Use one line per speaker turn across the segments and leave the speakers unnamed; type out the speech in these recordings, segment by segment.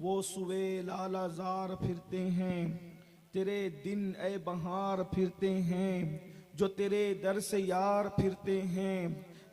وہ سوے لالا زار پھرتے ہیں، تیرے دن اے بہار پھرتے ہیں، جو تیرے در سے یار پھرتے ہیں،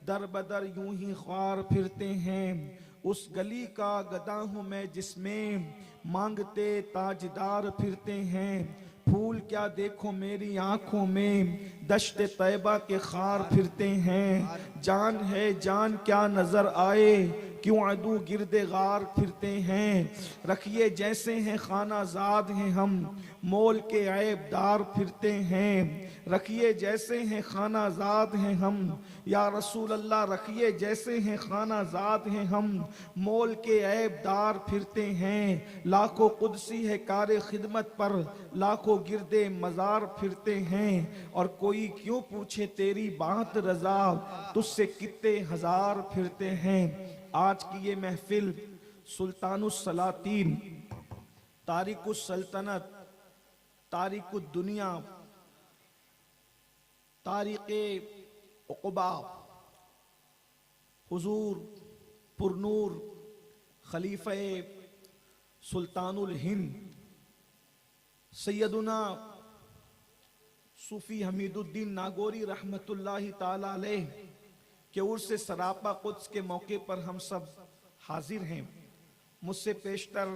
در بدر یوں ہی خوار پھرتے ہیں۔ اس گلی کا گدا ہوں میں جس میں مانگتے تاجدار پھرتے ہیں۔ پھول کیا دیکھو میری آنکھوں میں، دشت طیبہ کے خار پھرتے ہیں۔ جان ہے جان کیا نظر آئے، کیوں عدو گرد غار پھرتے ہیں۔ رکھیے جیسے ہیں خانہ زاد ہیں ہم، مول کے عیب دار پھرتے ہیں۔ رکھیے جیسے ہیں خانہ زاد ہیں ہم، یا رسول اللہ رکھیے جیسے ہیں خانہ زاد ہیں ہم، مول کے عیب دار پھرتے ہیں۔ لاکھوں قدسی ہے کار خدمت پر، لاکھوں گرد مزار پھرتے ہیں۔ اور کوئی کیوں پوچھے تیری بات رضا، تجھ سے کتے ہزار پھرتے ہیں۔ آج کی یہ محفل سلطان السلاطین، تارک السلطنت، تارک الدنیا، تارک عقبہ، حضور پرنور خلیفہ سلطان الہند سیدنا صوفی حمید الدین ناگوری رحمت اللہ تعالی علیہ کے عرس سراپا قدس کے موقع پر ہم سب حاضر ہیں۔ مجھ سے پیشتر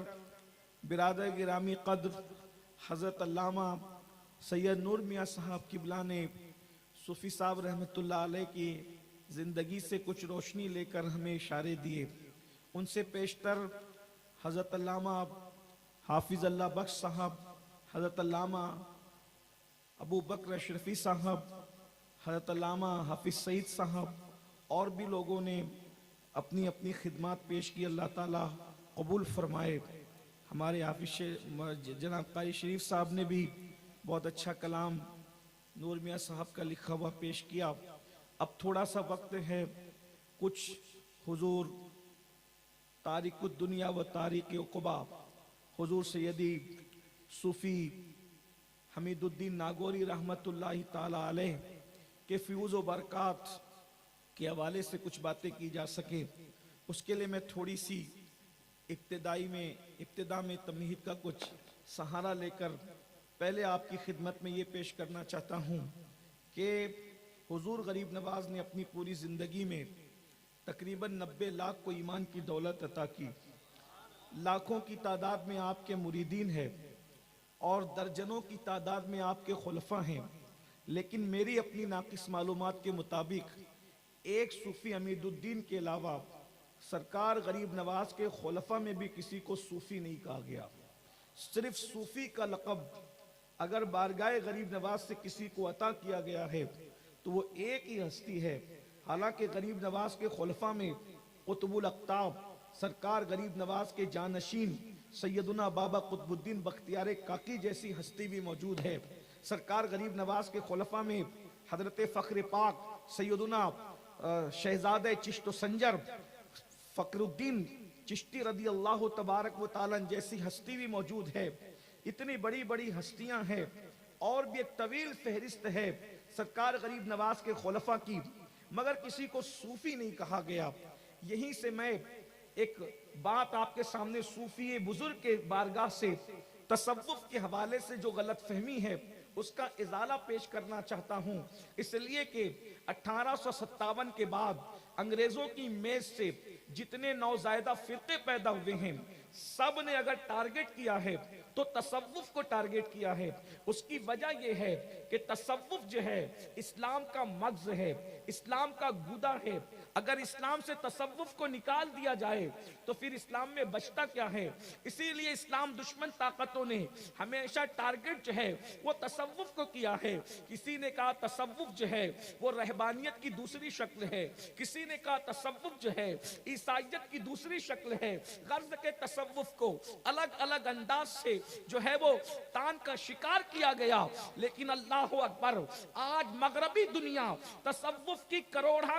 برادر گرامی قدر حضرت علامہ سید نور میاں صاحب قبلہ نے صوفی صاحب رحمت اللہ علیہ کی زندگی سے کچھ روشنی لے کر ہمیں اشارے دیے۔ ان سے پیشتر حضرت علامہ حافظ اللہ بخش صاحب، حضرت علامہ ابو بکر اشرفی صاحب، حضرت علامہ حافظ سعید صاحب اور بھی لوگوں نے اپنی اپنی خدمات پیش کی، اللہ تعالیٰ قبول فرمائے۔ ہمارے حافظ جناب قاری شریف صاحب نے بھی بہت اچھا کلام نور میاں صاحب کا لکھا ہوا پیش کیا۔ اب تھوڑا سا وقت ہے، کچھ حضور تارک الدنیا و تارک عقبہ حضور سیدی صوفی حمید الدین ناگوری رحمت اللہ تعالی علیہ کے فیوز و برکات کے حوالے سے کچھ باتیں کی جا سکے، اس کے لیے میں تھوڑی سی ابتدا میں تمہید کا کچھ سہارا لے کر پہلے آپ کی خدمت میں یہ پیش کرنا چاہتا ہوں کہ حضور غریب نواز نے اپنی پوری زندگی میں تقریباً 90 لاکھ کو ایمان کی دولت عطا کی، لاکھوں کی تعداد میں آپ کے مریدین ہیں اور درجنوں کی تعداد میں آپ کے خلفاء ہیں، لیکن میری اپنی ناقص معلومات کے مطابق ایک صوفی حمید الدین کے علاوہ سرکار غریب نواز کے خلفاء میں بھی کسی کو صوفی نہیں کہا گیا۔ صرف صوفی کا لقب اگر بارگاہ غریب نواز سے کسی کو عطا کیا گیا ہے تو وہ ایک ہی ہستی ہے، حالانکہ غریب نواز کے خلفاء میں قطب الاقطاب سرکار غریب نواز کے جانشین سیدنا بابا قطب الدین بختیار کاکی جیسی ہستی بھی موجود ہے۔ سرکار غریب نواز کے خلفاء میں حضرت فخر پاک سیدنا شہزادہ چشت و سنجر فخر الدین چشتی رضی اللہ تبارک و تعالیٰ جیسی ہستی بھی موجود ہے۔ اتنی بڑی بڑی ہستیاں ہیں اور بھی ایک طویل فہرست ہے سرکار غریب نواز کے خلفاء کی، مگر کسی کو صوفی نہیں کہا گیا۔ یہیں سے میں ایک بات آپ کے سامنے صوفی بزرگ کے بارگاہ سے تصوف کے حوالے سے جو غلط فہمی ہے اس کا ازالہ پیش کرنا چاہتا ہوں، اس لیے کہ 1857 کے بعد انگریزوں کی میز سے جتنے نوزائیدہ فرقے پیدا ہوئے ہیں سب نے اگر ٹارگٹ کیا ہے تو تصوف کو ٹارگٹ کیا ہے۔ اس کی وجہ یہ ہے کہ تصوف جو ہے اسلام کا مغز ہے، اسلام کا گودا ہے۔ اگر اسلام سے تصوف کو نکال دیا جائے تو پھر اسلام میں بچتا کیا ہے؟ اسی لیے اسلام دشمن طاقتوں نے ہمیشہ ٹارگٹ جو ہے وہ تصوف کو کیا ہے۔ کسی نے کہا تصوف جو ہے وہ رہبانیت کی دوسری شکل ہے، کسی نے کہا تصوف جو ہے عیسائیت کی دوسری شکل ہے۔ غرض کے تصوف کو الگ الگ انداز سے جو ہے وہ تان کا شکار کیا گیا، لیکن اللہ اکبر، آج مغربی دنیا تصوف کی کروڑا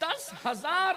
10,000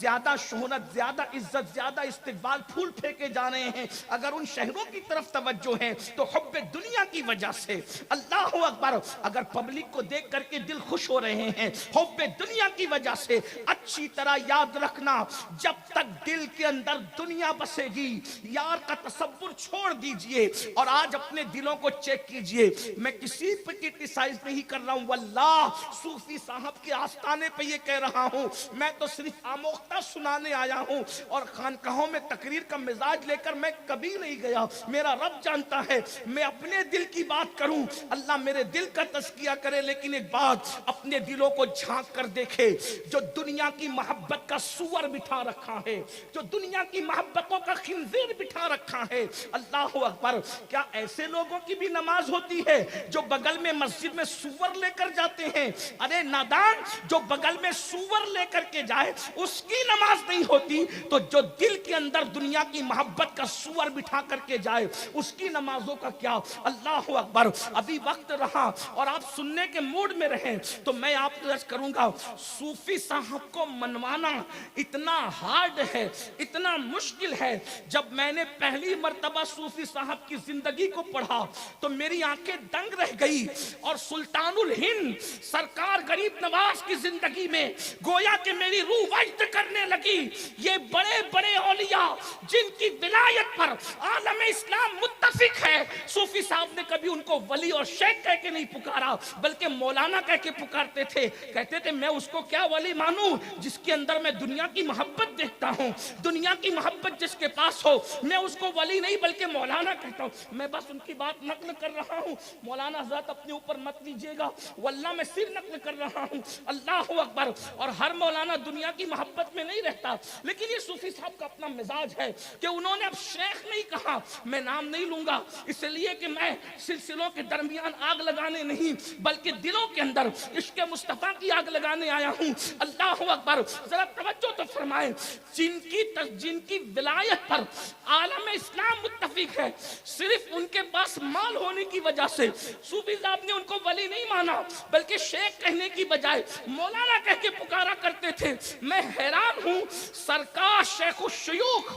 زیادہ شہرت، زیادہ عزت، زیادہ استقبال، پھول پھینکے جا رہے ہیں، اگر ان شہروں کی طرف توجہ ہے تو حب دنیا کی وجہ سے۔ اللہ اکبر، اگر پبلک کو دیکھ کر کے دل خوش ہو رہے ہیں حب دنیا کی وجہ سے، اچھی طرح یاد رکھنا جب تک دل کے اندر دنیا بسے گی، یار کا تصور چھوڑ دیجئے اور آج اپنے دلوں کو چیک کیجئے۔ میں کسی پہ کرٹیسائز نہیں کر رہا ہوں، واللہ صوفی صاحب کے آستانے پہ یہ کہہ رہا ہوں، میں تو صرف آموختہ سنانے آیا ہوں، اور خانقاہوں میں تقریر کا مزاج لے کر میں کبھی نہیں گیا۔ میرا رب جانتا ہے میں اپنے دل کی بات کروں، اللہ میرے دل کا تزکیہ کرے، لیکن ایک بات اپنے دلوں کو جھانک کر دیکھے، جو دنیا کی محبت کا سور بٹھا رکھا ہے، جو دنیا کی محبتوں کا خنزیر بٹھا رکھا ہے، اللہ اکبر، کیا ایسے لوگوں کی بھی نماز ہوتی ہے جو بغل میں مسجد میں سور لے کر جاتے ہیں؟ ارے نادان، جو بغل میں سور لے کر کے جائے اس کی نماز نہیں ہوتی، تو جو دل کے اندر دنیا کی محبت کا سور بٹھا کر کے جائے اس کی نمازوں کا کیا؟ اللہ اکبر۔ ابھی وقت رہا اور آپ سننے کے موڈ میں رہیں تو میں آپ کو عرض کروں گا، صوفی صاحب کو منوانا اتنا ہارڈ ہے، اتنا مشکل ہے۔ جب میں نے پہلی مرتبہ صوفی صاحب کی زندگی کو پڑھا تو میری آنکھیں دنگ رہ گئی، اور سلطان الہند سرکار غریب نواز کی زندگی میں گویا کہ میری روح وجد کرنے لگی۔ یہ بڑے بڑے اولیاء جن کی ولایت پر عالم اسلام متفق ہے، صوفی صاحب نے کبھی ان کو ولی اور شیخ کہہ کے نہیں پکارا، بلکہ مولانا کہہ کے پکارتے تھے۔ کہتے تھے میں اس کو کیا ولی مانوں جس کے اندر میں دنیا کی محبت دیکھتا ہوں، دنیا کی محبت جس کے پاس ہو، میں اس کو ولی نہیں بلکہ مولانا کہتا ہوں۔ میں بس ان کی بات نقل کر رہا ہوں، مولانا حضرت اپنے اوپر مت لیجئے گا، واللہ میں صرف نقل کر رہا ہوں۔ اللہ اکبر۔ اور ہر مولانا دنیا کی محبت میں نہیں رہتا، لیکن یہ صوفی صاحب کا اپنا مزاج ہے کہ انہوں نے اب شیخ نہیں کہا، میں نام نہیں لوں گا اس لیے کہ میں سلسلوں کے درمیان آگ لگانے نہیں بلکہ دلوں کے اندر عشق مصطفیٰ کی آگ لگانے آیا ہوں۔ اللہ اکبر۔ ذرا توجہ تو فرمائیں، جن کی ولایت پر عالم اسلام متفق ہے، صرف ان کے پاس مال ہونے کی وجہ سے صوفی صاحب نے ان کو ولی نہیں مانا بلکہ شیخ کہنے کی بجائے مولانا کہہ کے پکارا کرتے تھے۔ میں حیران ہوں، سرکار شیخ الشیوخ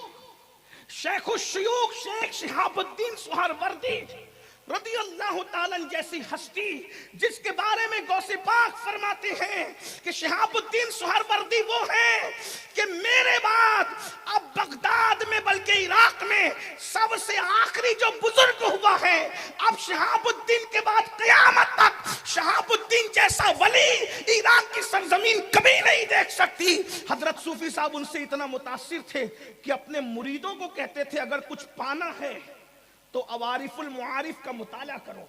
شیخ شہاب الدین سہروردی رضی اللہ تعالیٰ جیسی ہستی، جس کے بارے میں غوث پاک فرماتے ہیں کہ شہاب الدین سہروردی وہ ہیں کہ میرے بعد اب بغداد میں بلکہ عراق میں سب سے آخری جو بزرگ ہوا ہے، اب شہاب الدین کے بعد قیامت تک شہاب الدین جیسا ولی عراق کی سرزمین کبھی نہیں دیکھ سکتی۔ حضرت صوفی صاحب ان سے اتنا متاثر تھے کہ اپنے مریدوں کو کہتے تھے اگر کچھ پانا ہے تو عوارف المعارف کا مطالعہ کرو۔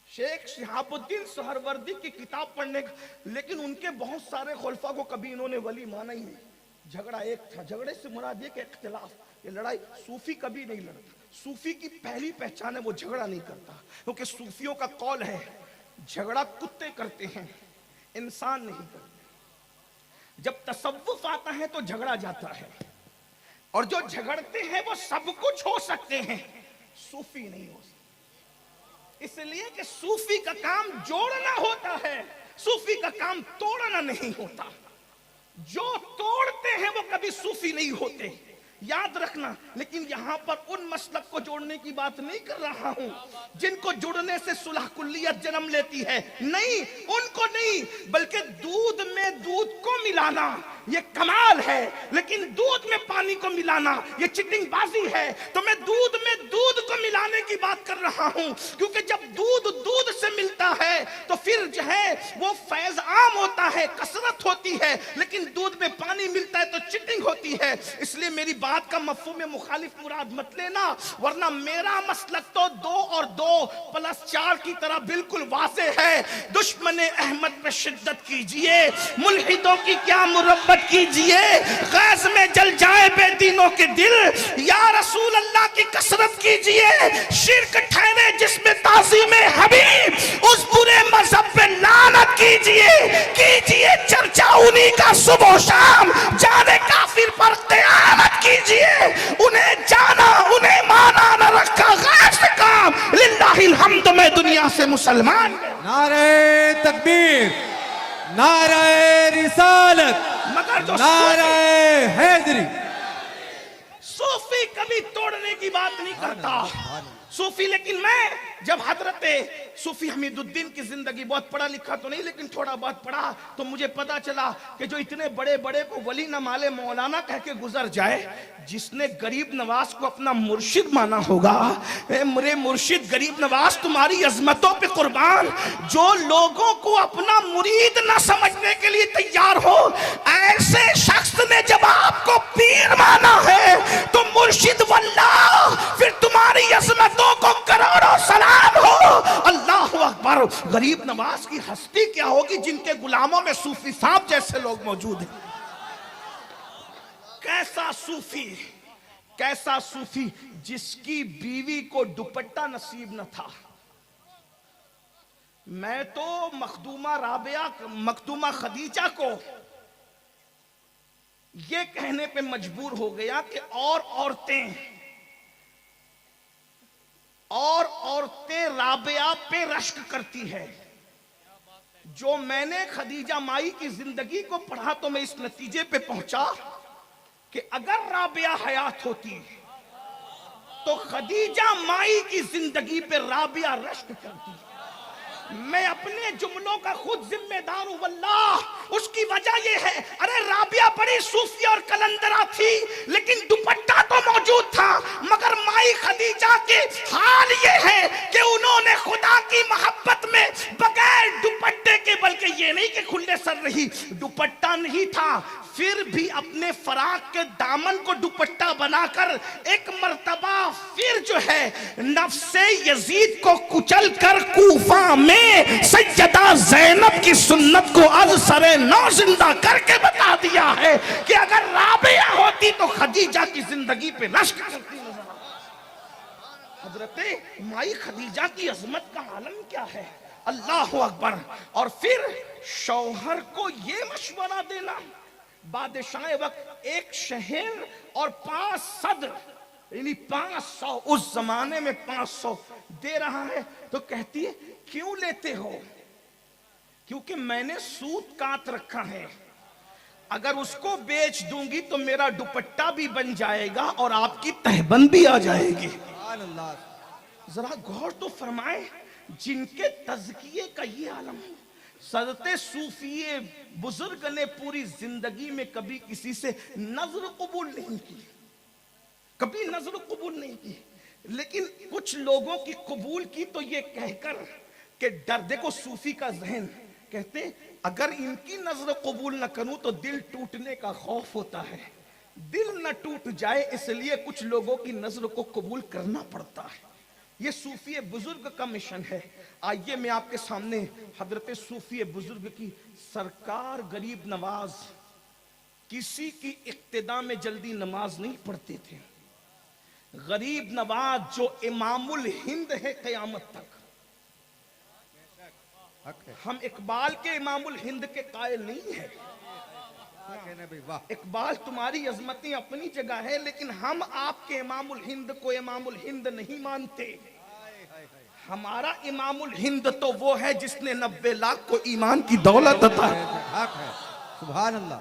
شیخ شہاب الدین سہروردی کی کتاب پڑھنے کا، لیکن ان کے بہت سارے خلفاء کو کبھی انہوں نے ولی مانا ہی نہیں۔ جھگڑا ایک تھا، جھگڑے سے مراد یہ کہ اختلاف، یہ لڑائی۔ صوفی کبھی نہیں لڑتا، صوفی کی پہلی پہچان ہے وہ جھگڑا نہیں کرتا، کیونکہ صوفیوں کا قول ہے جھگڑا کتے کرتے ہیں، انسان نہیں کرتے۔ جب تصوف آتا ہے تو جھگڑا جاتا ہے، اور جو جھگڑتے ہیں وہ سب کچھ ہو سکتے ہیں، صوفی نہیں ہو سکتے۔ اس لیے کہ صوفی کا کام جوڑنا ہوتا ہے، صوفی کا کام توڑنا نہیں ہوتا۔ جو توڑتے ہیں وہ کبھی صوفی نہیں ہوتے، یاد رکھنا۔ لیکن یہاں پر ان مسلک کو جوڑنے کی بات نہیں کر رہا ہوں جن کو جڑنے سے صلح کلیت جنم لیتی ہے، نہیں، ان کو نہیں، بلکہ دودھ میں دودھ کو ملانا یہ کمال ہے، لیکن دودھ میں پانی کو ملانا یہ چٹنگ بازی ہے۔ تو میں دودھ میں دودھ کو ملانے کی بات کر رہا ہوں، کیونکہ جب دودھ دودھ سے ملتا ہے تو پھر جو ہے وہ فیض عام ہوتا ہے، کثرت ہوتی ہے، لیکن دودھ میں پانی ملتا ہے تو چٹنگ ہوتی ہے۔ اس لیے میری بات کا مفہوم مخالف مراد مت لینا، ورنہ میرا مسلک تو 2 اور 2 + 4 کی طرح بالکل واضح ہے۔ دشمن احمد پہ شدت کیجئے، ملحدوں کی کیا مربت کیجئے، غیظ میں جل جائے بے دینوں کے دل، یا رسول اللہ کی کثرت کیجئے، شرک ٹھہرے جس میں تعظیم حبیب، اس برے مذہب پہ لعنت کیجئے چرچا انہی کا صبح و شام، جانے کافر پر قیامت کیجئے، انہیں جانا انہیں مانا نہ رکھا غیر سے کام، للہ الحمد میں دنیا سے مسلمان۔
نعرہ تکبیر، نعرہ رسالت،
مگر جو
نعرہ حیدری.
صوفی کبھی توڑنے کی بات نہیں کرتا صوفی. لیکن میں جب حضرت صوفی حمید الدین کی زندگی، بہت پڑھا لکھا تو نہیں لیکن تھوڑا بہت پڑھا، تو مجھے پتا چلا کہ جو اتنے بڑے بڑے کو ولی نہ مالے مولانا کہہ کے گزر جائے، جس نے غریب نواز کو اپنا مرشد مانا ہوگا، اے میرے مرشد غریب نواز تمہاری عظمتوں پہ قربان، جو لوگوں کو اپنا مرید نہ سمجھنے کے لیے تیار ہو، ایسے شخص نے جب آپ کو پیر مانا ہے تو مرشد واللہ، پھر تمہاری عظمتوں کو کروڑوں سلام ہو. اللہ اکبر. غریب نواز کی ہستی کیا ہوگی جن کے غلاموں میں صوفی صاحب جیسے لوگ موجود ہیں. کیسا صوفی، کیسا صوفی جس کی بیوی کو دوپٹہ نصیب نہ تھا. میں تو مخدومہ خدیجہ کو یہ کہنے پہ مجبور ہو گیا کہ اور عورتیں رابعہ پہ رشک کرتی ہے. جو میں نے خدیجہ مائی کی زندگی کو پڑھا تو میں اس نتیجے پہ پہنچا کہ اگر رابعہ حیات ہوتی تو خدیجہ مائی کی زندگی پہ رابعہ رشک کرتی. میں اپنے جملوں کا خود ذمہ دار ہوں واللہ. اس کی وجہ یہ ہے، ارے رابعہ بڑی صوفی اور کلندرہ تھی لیکن دوپٹہ تو موجود تھا. مگر مائی خدیجہ کے حال یہ ہے کہ انہوں نے خدا کی محبت میں بغیر دوپٹے کے، بلکہ یہ نہیں کہ کھلے سر رہی، دوپٹہ نہیں تھا پھر بھی اپنے فراق کے دامن کو دوپٹہ بنا کر ایک مرتبہ پھر جو ہے نفس یزید کو کچل کر کوفہ میں سیدہ زینب کی سنت کو از سر نو زندہ کر کے بتا دیا ہے کہ اگر رابعہ ہوتی تو خدیجہ کی زندگی پہ رشک کرتی نظر آتی. حضرت مائی خدیجہ کی عظمت کا عالم کیا ہے. اللہ اکبر. اور پھر شوہر کو یہ مشورہ دینا، بادشاہ وقت ایک شہر اور 5 صدر یعنی 500، اس زمانے میں 500 دے رہا ہے تو کہتی ہے کیوں لیتے ہو؟ کیونکہ میں نے سوت کاٹ رکھا ہے، اگر اس کو بیچ دوں گی تو میرا دوپٹہ بھی بن جائے گا اور آپ کی تہبند بھی آ جائے گی. ذرا غور تو فرمائیں جن کے تزکیے کا یہ عالم ہے. حضرت صوفی بزرگ نے پوری زندگی میں کبھی کسی سے نظر قبول نہیں کی، کبھی نظر قبول نہیں کی، لیکن کچھ لوگوں کی قبول کی تو یہ کہہ کر کہ ڈر. دیکھو صوفی کا ذہن کہتے اگر ان کی نظر قبول نہ کروں تو دل ٹوٹنے کا خوف ہوتا ہے، دل نہ ٹوٹ جائے اس لیے کچھ لوگوں کی نظر کو قبول کرنا پڑتا ہے. یہ صوفی بزرگ کا مشن ہے. آئیے میں آپ کے سامنے حضرت صوفی بزرگ کی سرکار غریب نواز کسی کی اقتداء میں جلدی نماز نہیں پڑھتے تھے. غریب نواز جو امام الہند ہے قیامت تک. ہم اقبال کے امام الہند کے قائل نہیں ہیں. اقبال تمہاری عظمتیں اپنی جگہ ہے لیکن ہم آپ کے امام الہند کو امام الہند نہیں مانتے. ہمارا امام الہند تو وہ ہے جس نے 90 لاکھ کو ایمان کی دولت عطا ہے.
سبحان اللہ.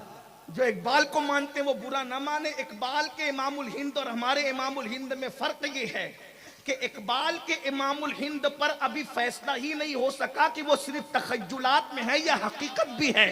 جو اقبال کو مانتے وہ برا نہ مانے. اقبال کے امام الہند اور ہمارے امام الہند میں فرق یہ ہے کہ اقبال کے امام الہند پر ابھی فیصلہ ہی نہیں ہو سکا کہ وہ صرف تخیلات میں ہے یا حقیقت بھی ہے،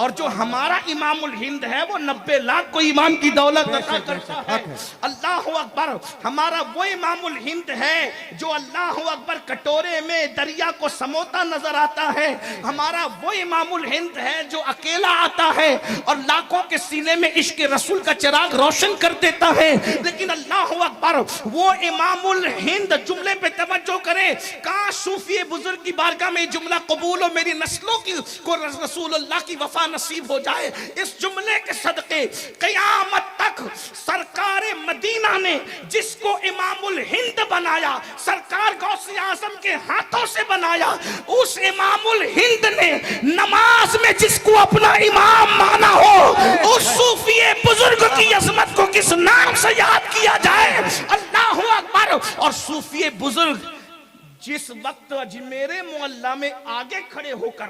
اور جو ہمارا امام الہند ہے وہ 90 لاکھ کو ایمان کی دولت عطا کرتا ہے. اللہ اکبر. ہمارا وہ امام الہند ہے جو اللہ اکبر کٹورے میں دریا کو سموتا نظر آتا ہے. ہمارا وہ امام الہند ہے جو اکیلا آتا ہے اور لاکھوں کے سینے میں عشق رسول کا چراغ روشن کر دیتا ہے. لیکن اللہ اکبر وہ امام الہند، جملے پہ توجہ کریں، کاش صوفی بزرگ کی بارگاہ میں جملہ قبول ہو، میری نسلوں کو رسول اللہ کی وفا نصیب ہو جائے. اس جملے کے صدقے قیامت تک سرکار مدینہ نے جس کو امام الہند بنایا، سرکار غوث اعظم کے ہاتھوں سے بنایا، اس امام الہند نے نماز میں جس کو اپنا امام مانا ہو، اس صوفی بزرگ کی عظمت کو کس نام سے یاد کیا جائے. اللہ اکبر. اور صوفی بزرگ جس وقت اجمیر معلیٰ میں آگے کھڑے ہو کر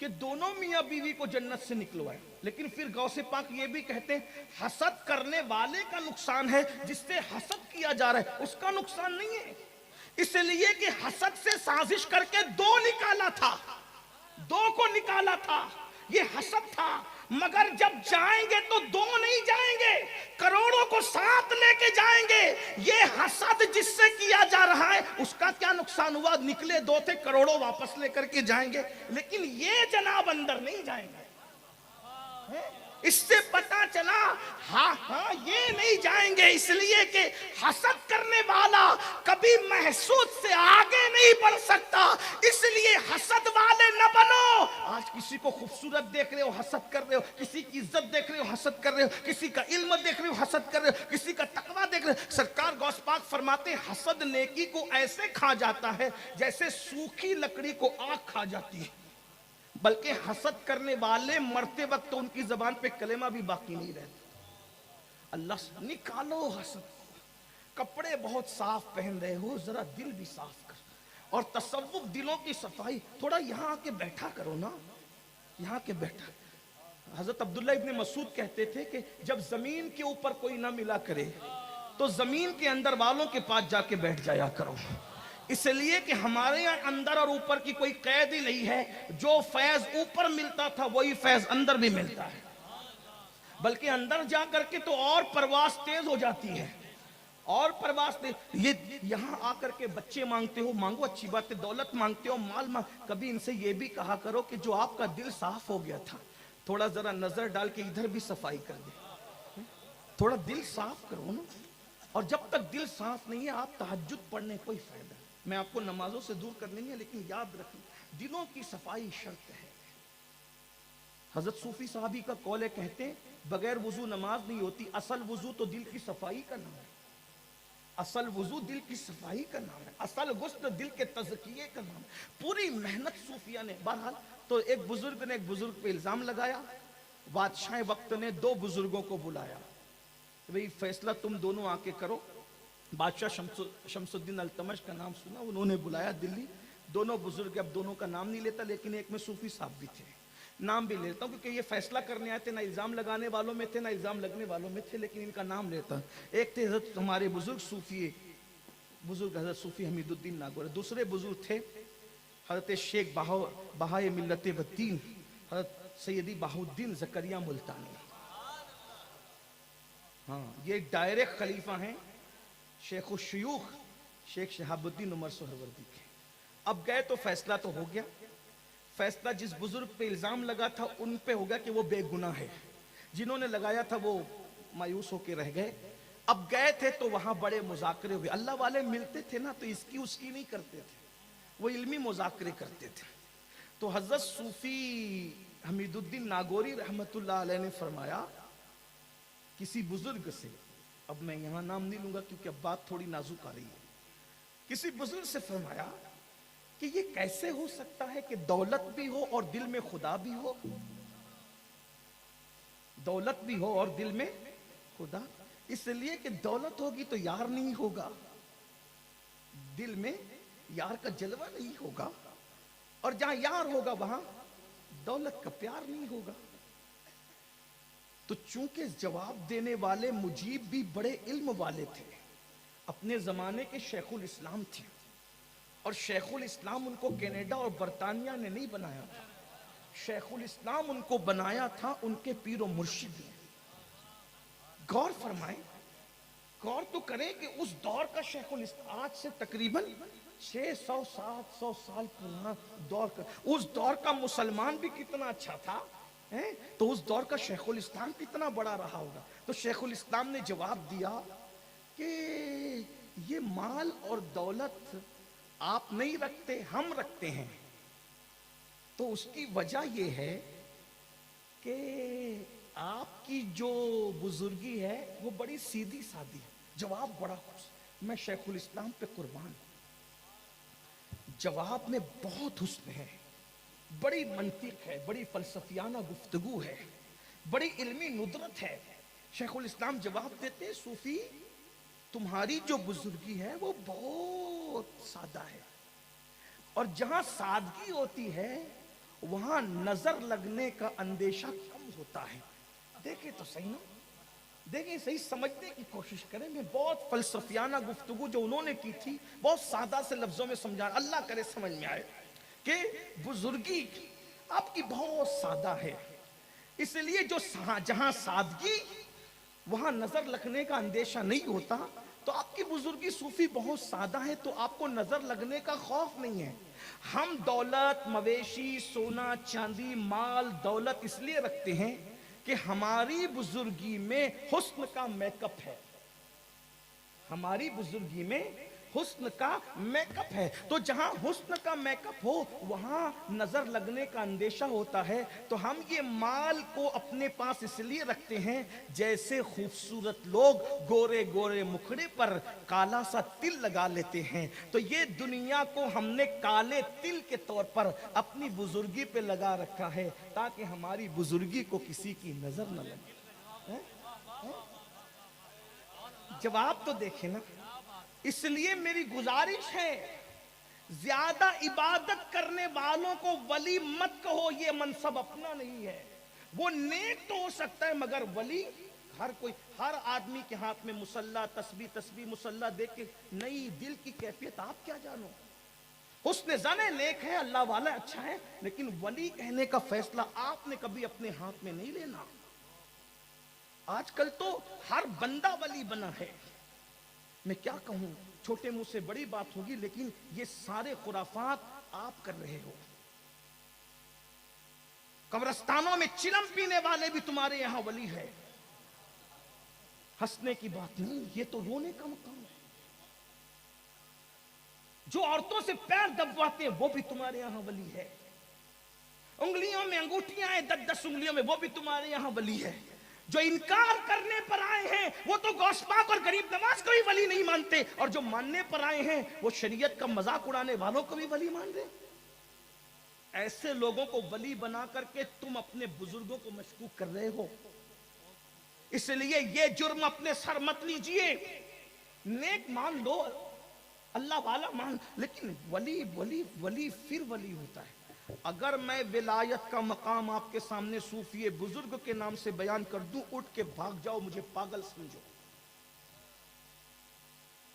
کہ دونوں میاں بیوی کو جنت سے نکلوائے، لیکن پھر غوث پاک یہ بھی کہتے ہیں حسد کرنے والے کا نقصان ہے، جس سے حسد کیا جا رہا ہے اس کا نقصان نہیں ہے، اس لیے کہ حسد سے سازش کر کے دو نکالا تھا، دو کو نکالا تھا، یہ حسد تھا، مگر جب جائیں گے تو دو نہیں جائیں گے، کروڑوں کو ساتھ لے کے جائیں گے۔ یہ حسد جس سے کیا جا رہا ہے اس کا کیا نقصان ہوا؟ نکلے دو تھے، کروڑوں واپس لے کر کے جائیں گے، لیکن یہ جناب اندر نہیں جائیں گے۔ اس سے پتا چلا ہاں یہ نہیں جائیں گے، اس لیے کہ حسد کرنے والا کبھی محسود سے آگے نہیں بڑھ سکتا، اس لیے حسد والے نہ بنو۔ آج کسی کو خوبصورت دیکھ رہے ہو حسد کر رہے ہو، کسی کی عزت دیکھ رہے ہو حسد کر رہے ہو، کسی کا علم دیکھ رہے ہو حسد کر رہے ہو، کسی کا تقویٰ دیکھ رہے ہو۔ سرکار غوث پاک فرماتے ہیں حسد نیکی کو ایسے کھا جاتا ہے جیسے سوکھی لکڑی کو آگ کھا جاتی ہے، بلکہ حسد کرنے والے مرتے وقت تو ان کی زبان پہ کلمہ بھی باقی نہیں رہتا۔ اللہ سے نکالو حسد، کپڑے بہت صاف پہن رہے ہو ذرا دل بھی صاف کر، اور تصوف دلوں کی صفائی، تھوڑا یہاں آ کے بیٹھا کرو نا، یہاں کے بیٹھا۔ حضرت عبداللہ ابن مسعود کہتے تھے کہ جب زمین کے اوپر کوئی نہ ملا کرے تو زمین کے اندر والوں کے پاس جا کے بیٹھ جایا کرو، اس لیے کہ ہمارے یہاں اندر اور اوپر کی کوئی قید ہی نہیں ہے، جو فیض اوپر ملتا تھا وہی فیض اندر بھی ملتا ہے، بلکہ اندر جا کر کے تو اور پرواز تیز ہو جاتی ہے، اور پرواز تیز۔ یہ یہاں آ کر کے بچے مانگتے ہو، مانگو اچھی بات ہے، دولت مانگتے ہو، مال مانگ، کبھی ان سے یہ بھی کہا کرو کہ جو آپ کا دل صاف ہو گیا تھا تھوڑا ذرا نظر ڈال کے ادھر بھی صفائی کر دے، تھوڑا دل صاف کرو نا۔ اور جب تک دل صاف نہیں ہے آپ تہجد پڑھنے کوئی فائدہ نہیں۔ میں آپ کو نمازوں سے دور کر لیں گے، لیکن یاد رکھیں دلوں کی صفائی شرط ہے۔ حضرت صوفی صحابی کا قول ہے، کہتے ہیں بغیر وضو نماز نہیں ہوتی، اصل وضو تو دل کی صفائی کا نام ہے، اصل وضو دل کی صفائی کا نام ہے، اصل غسل دل کے تزکیے کا نام ہے۔ پوری محنت صوفیہ نے، بہرحال تو ایک بزرگ نے ایک بزرگ پہ الزام لگایا، بادشاہ وقت نے دو بزرگوں کو بلایا، بھئی فیصلہ تم دونوں آ کے کرو۔ بادشاہ شمس الدین التمش کا نام سنا، انہوں نے بلایا دلی، دونوں بزرگ، اب دونوں کا نام نہیں لیتا لیکن ایک میں صوفی صاحب بھی تھے، نام بھی لیتا ہوں کیونکہ یہ فیصلہ کرنے آئے تھے، نہ الزام لگانے والوں میں تھے نہ الزام لگنے والوں میں تھے، لیکن ان کا نام لیتا ہوں۔ ایک تھے حضرت ہمارے بزرگ صوفی، بزرگ حضرت صوفی حمید الدین ناگور، دوسرے بزرگ تھے حضرت شیخ بہائے ملت والدین حضرت سیدی بہاؤالدین زکریا ملتانی۔ ہاں یہ ڈائریکٹ خلیفہ ہیں شیخ الشیوخ شیخ شہاب الدین عمر سہروردی کے۔ اب گئے تو فیصلہ تو ہو گیا، فیصلہ جس بزرگ پہ الزام لگا تھا ان پہ ہو گیا کہ وہ بے گناہ ہے، جنہوں نے لگایا تھا وہ مایوس ہو کے رہ گئے۔ اب گئے تھے تو وہاں بڑے مذاکرے ہوئے، اللہ والے ملتے تھے نا تو اس کی نہیں کرتے تھے، وہ علمی مذاکرے کرتے تھے۔ تو حضرت صوفی حمید الدین ناگوری رحمت اللہ علیہ نے فرمایا کسی بزرگ سے، اب میں یہاں نام نہیں لوں گا کیونکہ اب بات تھوڑی نازک آ رہی ہے، کسی بزرگ سے فرمایا کہ یہ کیسے ہو سکتا ہے کہ دولت بھی ہو اور دل میں خدا بھی ہو، دولت بھی ہو اور دل میں خدا، اس لیے کہ دولت ہوگی تو یار نہیں ہوگا، دل میں یار کا جلوہ نہیں ہوگا، اور جہاں یار ہوگا وہاں دولت کا پیار نہیں ہوگا۔ تو چونکہ جواب دینے والے مجیب بھی بڑے علم والے تھے، اپنے زمانے کے شیخ الاسلام تھے، اور شیخ الاسلام ان کو کینیڈا اور برطانیہ نے نہیں بنایا تھا، شیخ الاسلام ان کو بنایا تھا ان کے پیر و مرشد نے۔ غور فرمائیں، غور تو کریں کہ اس دور کا شیخ الاسلام آج سے تقریباً 600-700 سال پرانا دور کا، اس دور کا مسلمان بھی کتنا اچھا تھا، تو اس دور کا شیخ الاسلام کتنا بڑا رہا ہوگا۔ تو شیخ الاسلام نے جواب دیا کہ یہ مال اور دولت آپ نہیں رکھتے، ہم رکھتے ہیں، تو اس کی وجہ یہ ہے کہ آپ کی جو بزرگی ہے وہ بڑی سیدھی سادی ہے۔ جواب بڑا خوش، میں شیخ الاسلام پہ قربان ہوں، جواب میں بہت حسن ہے، بڑی منطق ہے، بڑی فلسفیانہ گفتگو ہے، بڑی علمی ندرت ہے۔ شیخ الاسلام جواب دیتے ہیں صوفی تمہاری جو بزرگی ہے وہ بہت سادہ ہے، اور جہاں سادگی ہوتی ہے وہاں نظر لگنے کا اندیشہ کم ہوتا ہے. دیکھیں تو صحیح نا, دیکھیں صحیح, سمجھنے کی کوشش کریں. میں بہت فلسفیانہ گفتگو جو انہوں نے کی تھی بہت سادہ سے لفظوں میں سمجھا, اللہ کرے سمجھ میں آئے کہ بزرگی آپ کی بہت سادہ ہے. اس لیے جو جہاں سادگی وہاں نظر لگنے کا اندیشہ نہیں ہوتا. تو آپ کی بزرگی صوفی بہت سادہ ہے, تو آپ کو نظر لگنے کا خوف نہیں ہے. ہم دولت, مویشی, سونا چاندی, مال دولت اس لیے رکھتے ہیں کہ ہماری بزرگی میں حسن کا میک اپ ہے. ہماری بزرگی میں حسن کا میک اپ ہے. تو جہاں حسن کا میک اپ ہو وہاں نظر لگنے کا اندیشہ ہوتا ہے. تو ہم یہ مال کو اپنے پاس اس لیے رکھتے ہیں جیسے خوبصورت لوگ گورے گورے مکھڑے پر کالا سا تل لگا لیتے ہیں. تو یہ دنیا کو ہم نے کالے تل کے طور پر اپنی بزرگی پہ لگا رکھا ہے تاکہ ہماری بزرگی کو کسی کی نظر نہ لگے. جواب تو دیکھیں نا. اس لیے میری گزارش ہے زیادہ عبادت کرنے والوں کو ولی مت کہو, یہ منصب اپنا نہیں ہے. وہ نیک تو ہو سکتا ہے مگر ولی ہر آدمی کے ہاتھ میں مصلی, تسبیح مصلی دیکھ کے نئی دل کی کیفیت آپ کیا جانو. حسن زن نیک ہے, اللہ والا اچھا ہے, لیکن ولی کہنے کا فیصلہ آپ نے کبھی اپنے ہاتھ میں نہیں لینا. آج کل تو ہر بندہ ولی بنا ہے. میں کیا کہوں, چھوٹے منہ سے بڑی بات ہوگی, لیکن یہ سارے خرافات آپ کر رہے ہو. قبرستانوں میں چلم پینے والے بھی تمہارے یہاں ولی ہے. ہنسنے کی بات نہیں, یہ تو رونے کا مقام ہے. جو عورتوں سے پیر دبواتے ہیں وہ بھی تمہارے یہاں ولی ہے. انگلیوں میں انگوٹھیاں ہیں 10 انگلیوں میں, وہ بھی تمہارے یہاں ولی ہے. جو انکار کرنے پر آئے ہیں وہ تو غوث پاک اور غریب نواز کو بھی ولی نہیں مانتے, اور جو ماننے پر آئے ہیں وہ شریعت کا مذاق اڑانے والوں کو بھی ولی مان رہے. ایسے لوگوں کو ولی بنا کر کے تم اپنے بزرگوں کو مشکوک کر رہے ہو. اس لیے یہ جرم اپنے سر مت لیجئے. نیک مان لو, اللہ والا مان, لیکن ولی ولی ولی پھر ولی ہوتا ہے. اگر میں ولایت کا مقام آپ کے سامنے صوفی بزرگ کے نام سے بیان کر دوں, اٹھ کے بھاگ جاؤ, مجھے پاگل سمجھو.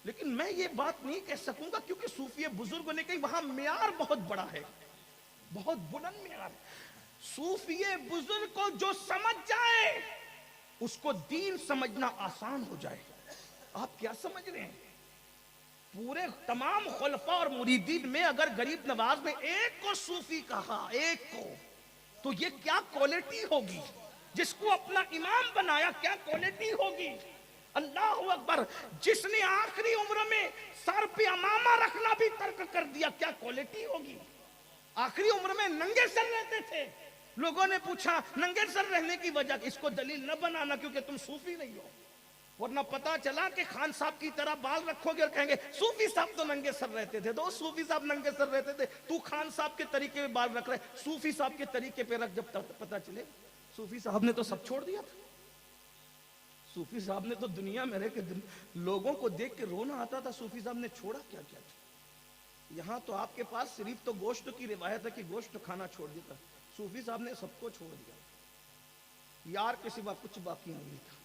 لیکن میں یہ بات نہیں کہہ سکوں گا کیونکہ صوفی بزرگ نے کہی وہاں معیار بہت بڑا ہے, بہت بلند معیار. صوفی بزرگ کو جو سمجھ جائے اس کو دین سمجھنا آسان ہو جائے. آپ کیا سمجھ رہے ہیں, پورے تمام خلفاء اور مریدین میں اگر غریب نواز نے ایک کو صوفی کہا, ایک کو, تو یہ کیا کوالٹی ہوگی. جس کو اپنا امام بنایا کیا کوالٹی ہوگی. اللہ اکبر. جس نے آخری عمر میں سر پہ امامہ رکھنا بھی ترک کر دیا کیا کوالٹی ہوگی. آخری عمر میں ننگے سر رہتے تھے. لوگوں نے پوچھا ننگے سر رہنے کی وجہ, اس کو دلیل نہ بنانا کیونکہ تم صوفی نہیں ہو, ورنہ پتا چلا کہ خان صاحب کی طرح بال رکھو گے اور کہیں گے صوفی صاحب تو ننگے سر رہتے تھے. تو صوفی صاحب ننگے سر رہتے تھے, تو خان صاحب کے طریقے میں بال رکھ رہے, صوفی صاحب کے طریقے پہ رکھ. جب پتا چلے صوفی صاحب نے تو سب چھوڑ دیا تھا. صوفی صاحب نے تو دنیا میں رہ کے لوگوں کو دیکھ کے رونا آتا تھا. صوفی صاحب نے چھوڑا کیا کیا تھا. یہاں تو آپ کے پاس صرف تو گوشت کی روایت ہے کہ گوشت کھانا چھوڑ دیتا. صوفی صاحب نے سب کو چھوڑ دیا, یار کے سوا کچھ باقی نہیں تھا.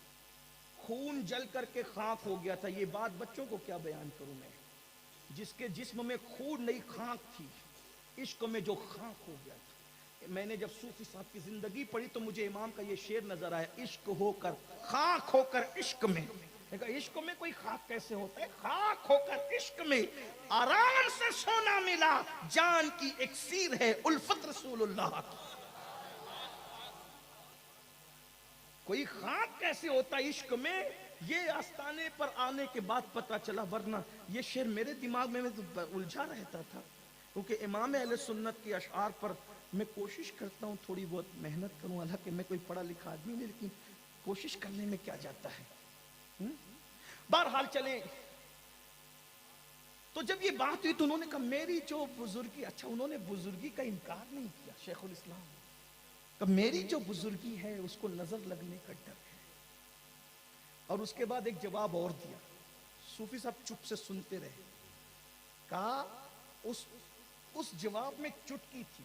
خون جل کر کے خاک ہو گیا تھا. یہ بات بچوں کو کیا بیان کروں میں, جس کے جسم میں خون نہیں خاک تھی, عشق میں جو خاک ہو گیا تھا. میں نے جب صوفی صاحب کی زندگی پڑھی تو مجھے امام کا یہ شعر نظر آیا, عشق ہو کر خاک ہو کر عشق میں. عشق میں کوئی خاک کیسے ہوتا ہے. خاک ہو کر عشق میں آرام سے سونا ملا, جان کی اکسیر ہے الفت رسول اللہ. کوئی خاک کیسے ہوتا عشق میں, یہ آستانے پر آنے کے بعد پتا چلا. ورنہ یہ شعر میرے دماغ میں تو الجھا رہتا تھا, کیونکہ امام اہل سنت کے اشعار پر میں کوشش کرتا ہوں تھوڑی بہت محنت کروں. حالانکہ میں کوئی پڑھا لکھا آدمی نہیں, لیکن کوشش کرنے میں کیا جاتا ہے. بہرحال چلیں, تو جب یہ بات ہوئی تو انہوں نے کہا میری جو بزرگی, اچھا انہوں نے بزرگی کا انکار نہیں کیا. شیخ الاسلام کہ میری جو بزرگی ہے اس کو نظر لگنے کا ڈر ہے. اور اس کے بعد ایک جواب اور دیا. صوفی صاحب چپ سے سنتے رہے. کہا اس جواب میں چٹکی تھی.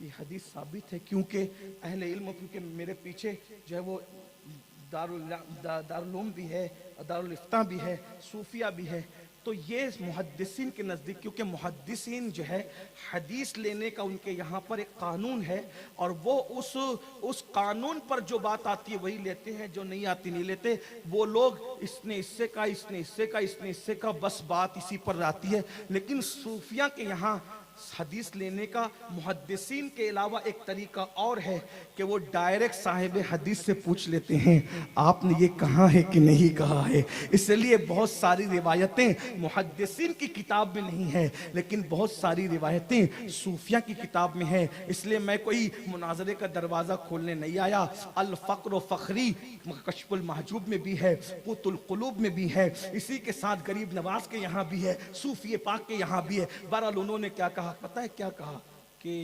یہ حدیث ثابت ہے، کیونکہ اہل علم، کیونکہ میرے پیچھے جو ہے وہ دارالعلوم بھی ہے، دارالفتاء بھی ہے، صوفیہ بھی ہے، تو یہ محدثین کے نزدیک، کیونکہ محدثین جو ہے حدیث لینے کا ان کے یہاں پر ایک قانون ہے، اور وہ اس قانون پر جو بات آتی ہے وہی لیتے ہیں، جو نہیں آتی نہیں لیتے۔ وہ لوگ اس نے اس سے کہا، اس نے اس سے کہا، اس نے اس سے کہا، بس بات اسی پر آتی ہے۔ لیکن صوفیہ کے یہاں حدیث لینے کا محدثین کے علاوہ ایک طریقہ اور ہے کہ وہ ڈائریکٹ صاحب حدیث سے پوچھ لیتے ہیں آپ نے یہ کہا ہے کہ نہیں کہا ہے۔ اس لیے بہت ساری روایتیں محدثین کی کتاب میں نہیں ہیں، لیکن بہت ساری روایتیں صوفیہ کی کتاب میں ہیں۔ اس لیے میں کوئی مناظرے کا دروازہ کھولنے نہیں آیا۔ الفقر و فخری کشف المحجوب میں بھی ہے، قوت القلوب میں بھی ہے، اسی کے ساتھ غریب نواز کے یہاں بھی ہے، صوفی پاک کے یہاں بھی ہے۔ بہرحال انہوں نے کیا کہا پتہ ہے کیا کہا کہ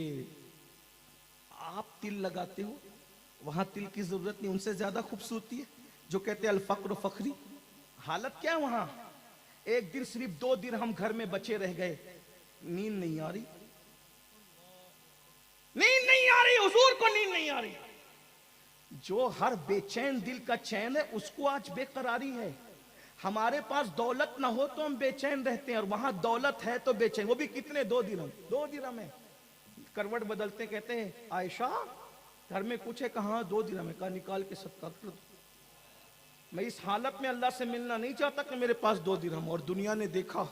آپ تل لگاتے ہو، وہاں تل کی ضرورت نہیں، ان سے زیادہ خوبصورتی ہے جو کہتے ہیں الفقر و فخری۔ حالت کیا ہے وہاں؟ ایک دن صرف 2 درہم گھر میں بچے رہ گئے، نیند نہیں آ رہی، نیند نہیں آ رہی، حضور کو نیند نہیں آ رہی۔ جو ہر بے چین دل کا چین ہے اس کو آج بے قراری ہے۔ ہمارے پاس دولت نہ ہو تو ہم بے چین رہتے ہیں، اور وہاں دولت ہے تو بے چین، وہ بھی کتنے؟ 2 درہم، 2 درہم ہے۔ کروٹ بدلتے کہتے ہیں عائشہ گھر میں کچھ ہے؟ کہاں 2 درہم ہے، کہا نکال کے صدقہ کر دو۔ میں اس حالت میں اللہ سے ملنا نہیں چاہتا کہ میرے پاس 2 درہم۔ اور دنیا نے دیکھا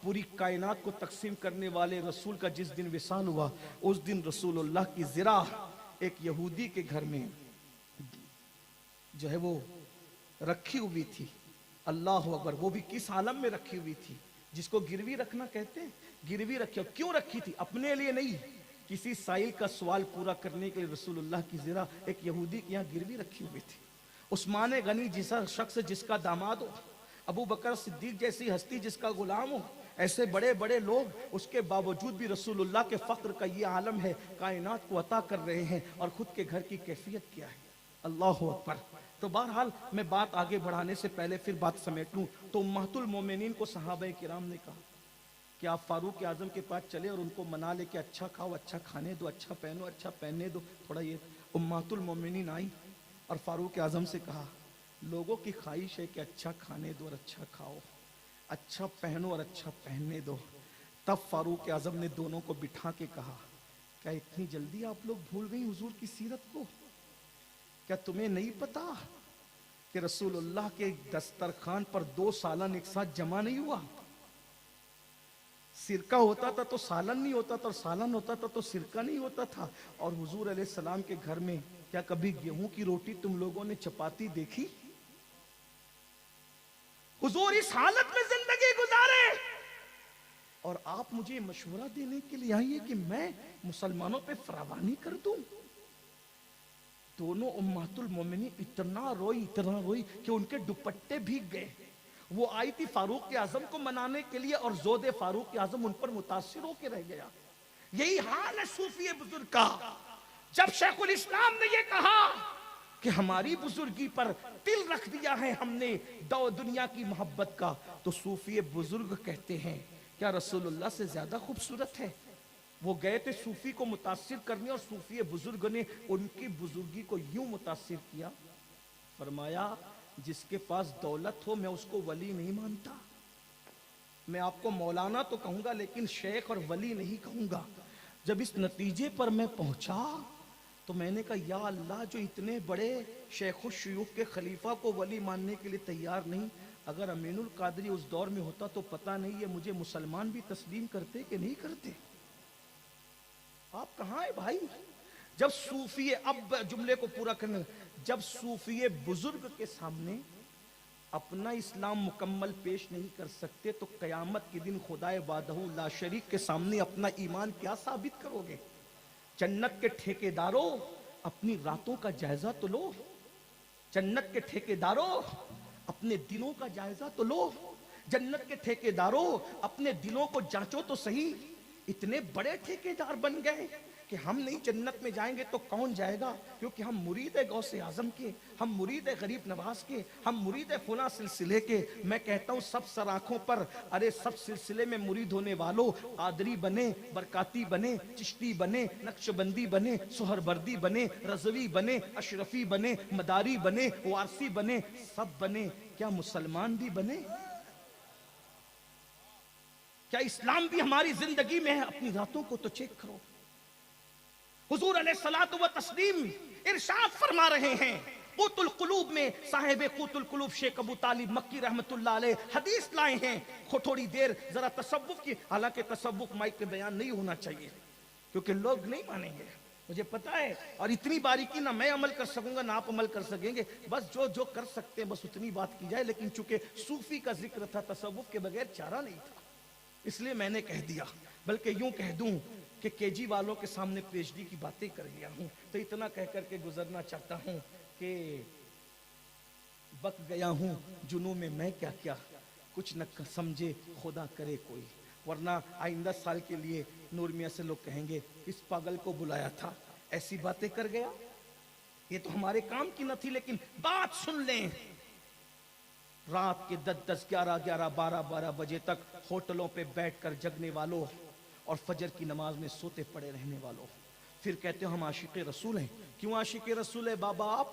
پوری کائنات کو تقسیم کرنے والے رسول کا جس دن وصال ہوا، اس دن رسول اللہ کی ذرا ایک یہودی کے گھر میں جو ہے وہ رکھی ہوئی تھی۔ اللہ اکبر، وہ بھی کس عالم میں رکھی ہوئی تھی جس کو گروی رکھنا کہتے ہیں، گروی رکھی۔ کیوں رکھی تھی؟ اپنے لیے نہیں، کسی سائل کا سوال پورا کرنے کے لیے رسول اللہ کی ذرا ایک یہودی کے یہاں گروی رکھی ہوئی تھی۔ عثمان غنی جیسا شخص جس کا داماد ہو، ابو بکر صدیق جیسی ہستی جس کا غلام ہو، ایسے بڑے بڑے لوگ، اس کے باوجود بھی رسول اللہ کے فقر کا یہ عالم ہے، کائنات کو عطا کر رہے ہیں، اور خود کے گھر کی کیفیت کیا ہے؟ اللہ اکبر۔ تو بہرحال میں بات آگے بڑھانے سے پہلے پھر بات سمیٹ لوں تو امہات المومنین کو صحابہ کرام نے کہا کہ آپ فاروق اعظم کے پاس چلے اور ان کو منا لے کہ اچھا کھاؤ، اچھا کھانے دو، اچھا پہنو، اچھا پہننے دو تھوڑا۔ یہ امہات المومنین آئی اور فاروق اعظم سے کہا لوگوں کی خواہش ہے کہ اچھا کھانے دو اور اچھا کھاؤ، اچھا پہنو اور اچھا پہننے دو۔ تب فاروق اعظم نے دونوں کو بٹھا کے کہا کیا اتنی جلدی آپ لوگ بھول گئی حضور کی سیرت کو؟ کیا تمہیں نہیں پتا کہ رسول اللہ کے دسترخوان پر 2 سالن ایک ساتھ جمع نہیں ہوا؟ سرکہ ہوتا تھا تو سالن نہیں ہوتا تھا، اور سالن ہوتا تھا تو سرکہ نہیں ہوتا تھا۔ اور حضور علیہ السلام کے گھر میں کیا کبھی گیہوں کی روٹی تم لوگوں نے چپاتی دیکھی؟ حضور اس حالت میں زندگی گزارے اور آپ مجھے مشورہ دینے کے لیے آئیے کہ میں مسلمانوں پہ فراوانی کر دوں۔ دونوں امہات المومنین اتنا روئی کہ ان کے دوپٹے بھیگ گئے۔ وہ آئی تھی فاروق اعظم کو منانے کے لیے اور زود فاروق اعظم ان پر متاثر ہو کے رہ گیا۔ یہی حال ہے صوفی بزرگ کا۔ جب شیخ الاسلام نے یہ کہا کہ ہماری بزرگی پر تل رکھ دیا ہے ہم نے دنیا کی محبت کا، تو صوفی بزرگ کہتے ہیں کیا رسول اللہ سے زیادہ خوبصورت ہے؟ وہ گئے تھے صوفی کو متاثر کرنے، اور صوفی بزرگ نے ان کی بزرگی کو یوں متاثر کیا، فرمایا جس کے پاس دولت ہو میں اس کو ولی نہیں مانتا، میں آپ کو مولانا تو کہوں گا لیکن شیخ اور ولی نہیں کہوں گا۔ جب اس نتیجے پر میں پہنچا تو میں نے کہا یا اللہ، جو اتنے بڑے شیخ الشیوخ کے خلیفہ کو ولی ماننے کے لیے تیار نہیں، اگر امین القادری اس دور میں ہوتا تو پتہ نہیں یہ مجھے مسلمان بھی تسلیم کرتے کہ نہیں کرتے۔ آپ کہاں ہیں بھائی؟ جب صوفی، اب جملے کو پورا کرنے، جب صوفی بزرگ کے سامنے اپنا اسلام مکمل پیش نہیں کر سکتے تو قیامت کے دن خدائے وحدہ لا شریک کے سامنے اپنا ایمان کیا ثابت کرو گے؟ جنت کے ٹھیکیداروں اپنی راتوں کا جائزہ تو لو، جنت کے ٹھیکیداروں اپنے دلوں کا جائزہ تو لو، جنت کے ٹھیکیداروں اپنے دلوں کو جانچو تو صحیح۔ اتنے بڑے ٹھیکیدار بن گئے کہ ہم نہیں جنت میں جائیں گے تو کون جائے گا؟ کیونکہ ہم مرید غوث اعظم کے، ہم مرید غریب نواز کے، ہم مرید فلاں سلسلے کے۔ میں کہتا ہوں سب سراخوں پر، ارے سب سلسلے میں مرید ہونے والوں، قادری بنے، برکاتی بنے، چشتی بنے، نقشبندی بنے، سہروردی بنے، رضوی بنے، اشرفی بنے، مداری بنے، وارسی بنے، سب بنے، کیا مسلمان بھی بنے؟ کیا اسلام بھی ہماری زندگی میں ہے؟ اپنی راتوں کو تو چیک کرو۔ حضور علیہ الصلوۃ والتسلیم ارشاد فرما رہے ہیں، قوت القلوب میں صاحب قوت القلوب شیخ ابو طالب مکی رحمت اللہ علیہ حدیث لائے ہیں۔ تھوڑی دیر ذرا تصوف کی، حالانکہ تصوف مائک پہ بیان نہیں ہونا چاہیے کیونکہ لوگ نہیں مانیں گے، مجھے پتا ہے، اور اتنی باریکی نہ میں عمل کر سکوں گا نہ آپ عمل کر سکیں گے، بس جو کر سکتے ہیں بس اتنی بات کی جائے۔ لیکن چونکہ صوفی کا ذکر تھا، تصوف کے بغیر چارہ نہیں تھا، اس لیے میں نے کہہ دیا، بلکہ یوں کہہ دوں کہ کے جی والوں کے سامنے پی ایچ ڈی کی باتیں کر گیا ہوں۔ تو اتنا کہہ کر کے گزرنا چاہتا ہوں کہ بک گیا ہوں جنوں میں کیا کیا، کچھ نہ سمجھے خدا کرے کوئی، ورنہ آئندہ سال کے لیے نور میاں سے لوگ کہیں گے اس پاگل کو بلایا تھا، ایسی باتیں کر گیا۔ یہ تو ہمارے کام کی نہ تھی، لیکن بات سن لیں، رات کے 10 11 12 بجے تک ہوٹلوں پہ بیٹھ کر جگنے والوں اور فجر کی نماز میں سوتے پڑے رہنے والوں، پھر کہتے ہو ہم عاشق رسول ہیں۔ کیوں عاشق رسول ہے بابا آپ؟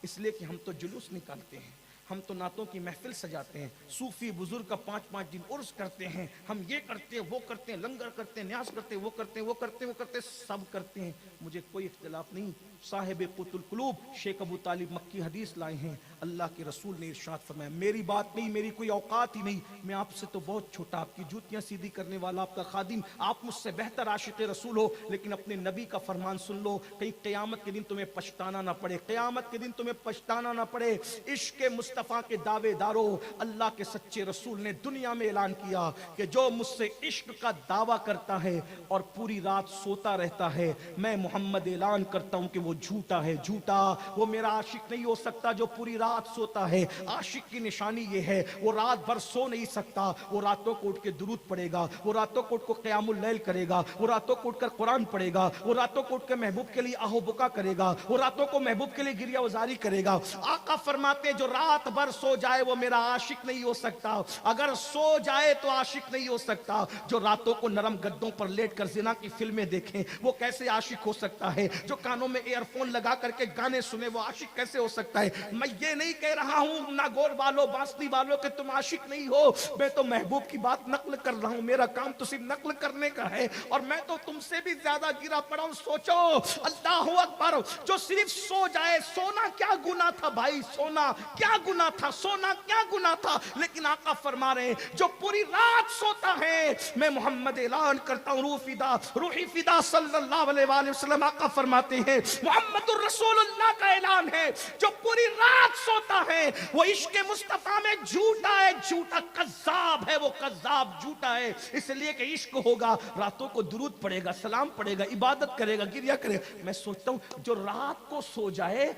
اس لیے کہ ہم تو جلوس نکالتے ہیں، ہم تو نعتوں کی محفل سجاتے ہیں، صوفی بزرگ کا 5 دن عرس کرتے ہیں، ہم یہ کرتے ہیں وہ کرتے ہیں، لنگر کرتے ہیں، نیاز کرتے ہیں، وہ کرتے ہیں وہ کرتے ہیں وہ کرتے ہیں، سب کرتے ہیں، مجھے کوئی اختلاف نہیں۔ صاحب قوت القلوب شیخ ابو طالب مکی حدیث لائے ہیں، اللہ کے رسول نے ارشاد فرمایا، میری بات نہیں، میری کوئی اوقات ہی نہیں، میں آپ سے تو بہت چھوٹا، آپ کی جوتیاں سیدھی کرنے والا، آپ کا خادم، آپ مجھ سے بہتر عاشق رسول ہو، لیکن اپنے نبی کا فرمان سن لو، کہیں قیامت کے دن تمہیں پچھتانا نہ پڑے، قیامت کے دن تمہیں پچھتانا نہ پڑے۔ عشق مصطفیٰ کے دعوے دارو، اللہ کے سچے رسول نے دنیا میں اعلان کیا کہ جو مجھ سے عشق کا دعویٰ کرتا ہے اور پوری رات سوتا رہتا ہے، میں محمد اعلان کرتا ہوں کہ وہ جھوٹا ہے، جھوٹا، وہ میرا عاشق نہیں ہو سکتا جو پوری رات سوتا ہے۔ عاشق کی نشانی یہ ہے، وہ رات بھر سو نہیں سکتا، وہ راتوں کو اٹھ کے درود پڑھے گا، وہ راتوں کو اٹھ کو قیام اللیل کرے گا، وہ راتوں کو اٹھ کر قرآن پڑھے گا، وہ راتوں کو اٹھ کے محبوب کے لیے آہو بکا کرے گا، وہ راتوں کو محبوب کے لیے گریہ وزاری کرے گا۔ آقا فرماتے ہیں جو رات بھر سو جائے وہ میرا عاشق نہیں ہو سکتا، اگر سو جائے تو عاشق نہیں ہو سکتا۔ جو راتوں کو نرم گدوں پر لیٹ کر زنا کی فلمیں دیکھیں وہ کیسے عاشق ہو سکتا ہے؟ جو کانوں میں ایئر فون لگا کر کے گانے سنے وہ عاشق کیسے ہو سکتا ہے؟ میں یہ نہیں کہہ رہا ہوں ناگور والوں بانسری والوں کہ تم عاشق نہیں ہو، میں تو محبوب کی بات نقل کر رہا ہوں، میرا کام تو صرف نقل کرنے کا ہے، اور میں تو تم سے بھی زیادہ گرا پڑا ہوں۔ سوچو اللہ اکبر، جو صرف سو جائے، سونا کیا گناہ تھا بھائی، سونا کیا گناہ تھا، سونا کیا گناہ تھا، لیکن آقا فرما رہے ہیں جو پوری رات سوتا ہے، میں محمد اعلان کرتا ہوں روحی فدا صلی اللہ علیہ وآلہ وسلم، آقا فرماتے ہیں محمد الرسول اللہ کا اعلان ہے، جو پوری رات سوتا ہے وہ عشق مصطفیٰ میں جھوٹا ہے، جھوٹا کذاب ہے، وہ کذاب جھوٹا ہے، اس لیے کہ عشق ہوگا راتوں کو درود پڑھے گا، سلام پڑھے گا، عبادت کرے گا، گریہ کرے گا۔ میں سوچتا ہوں جو رات کو سو جائے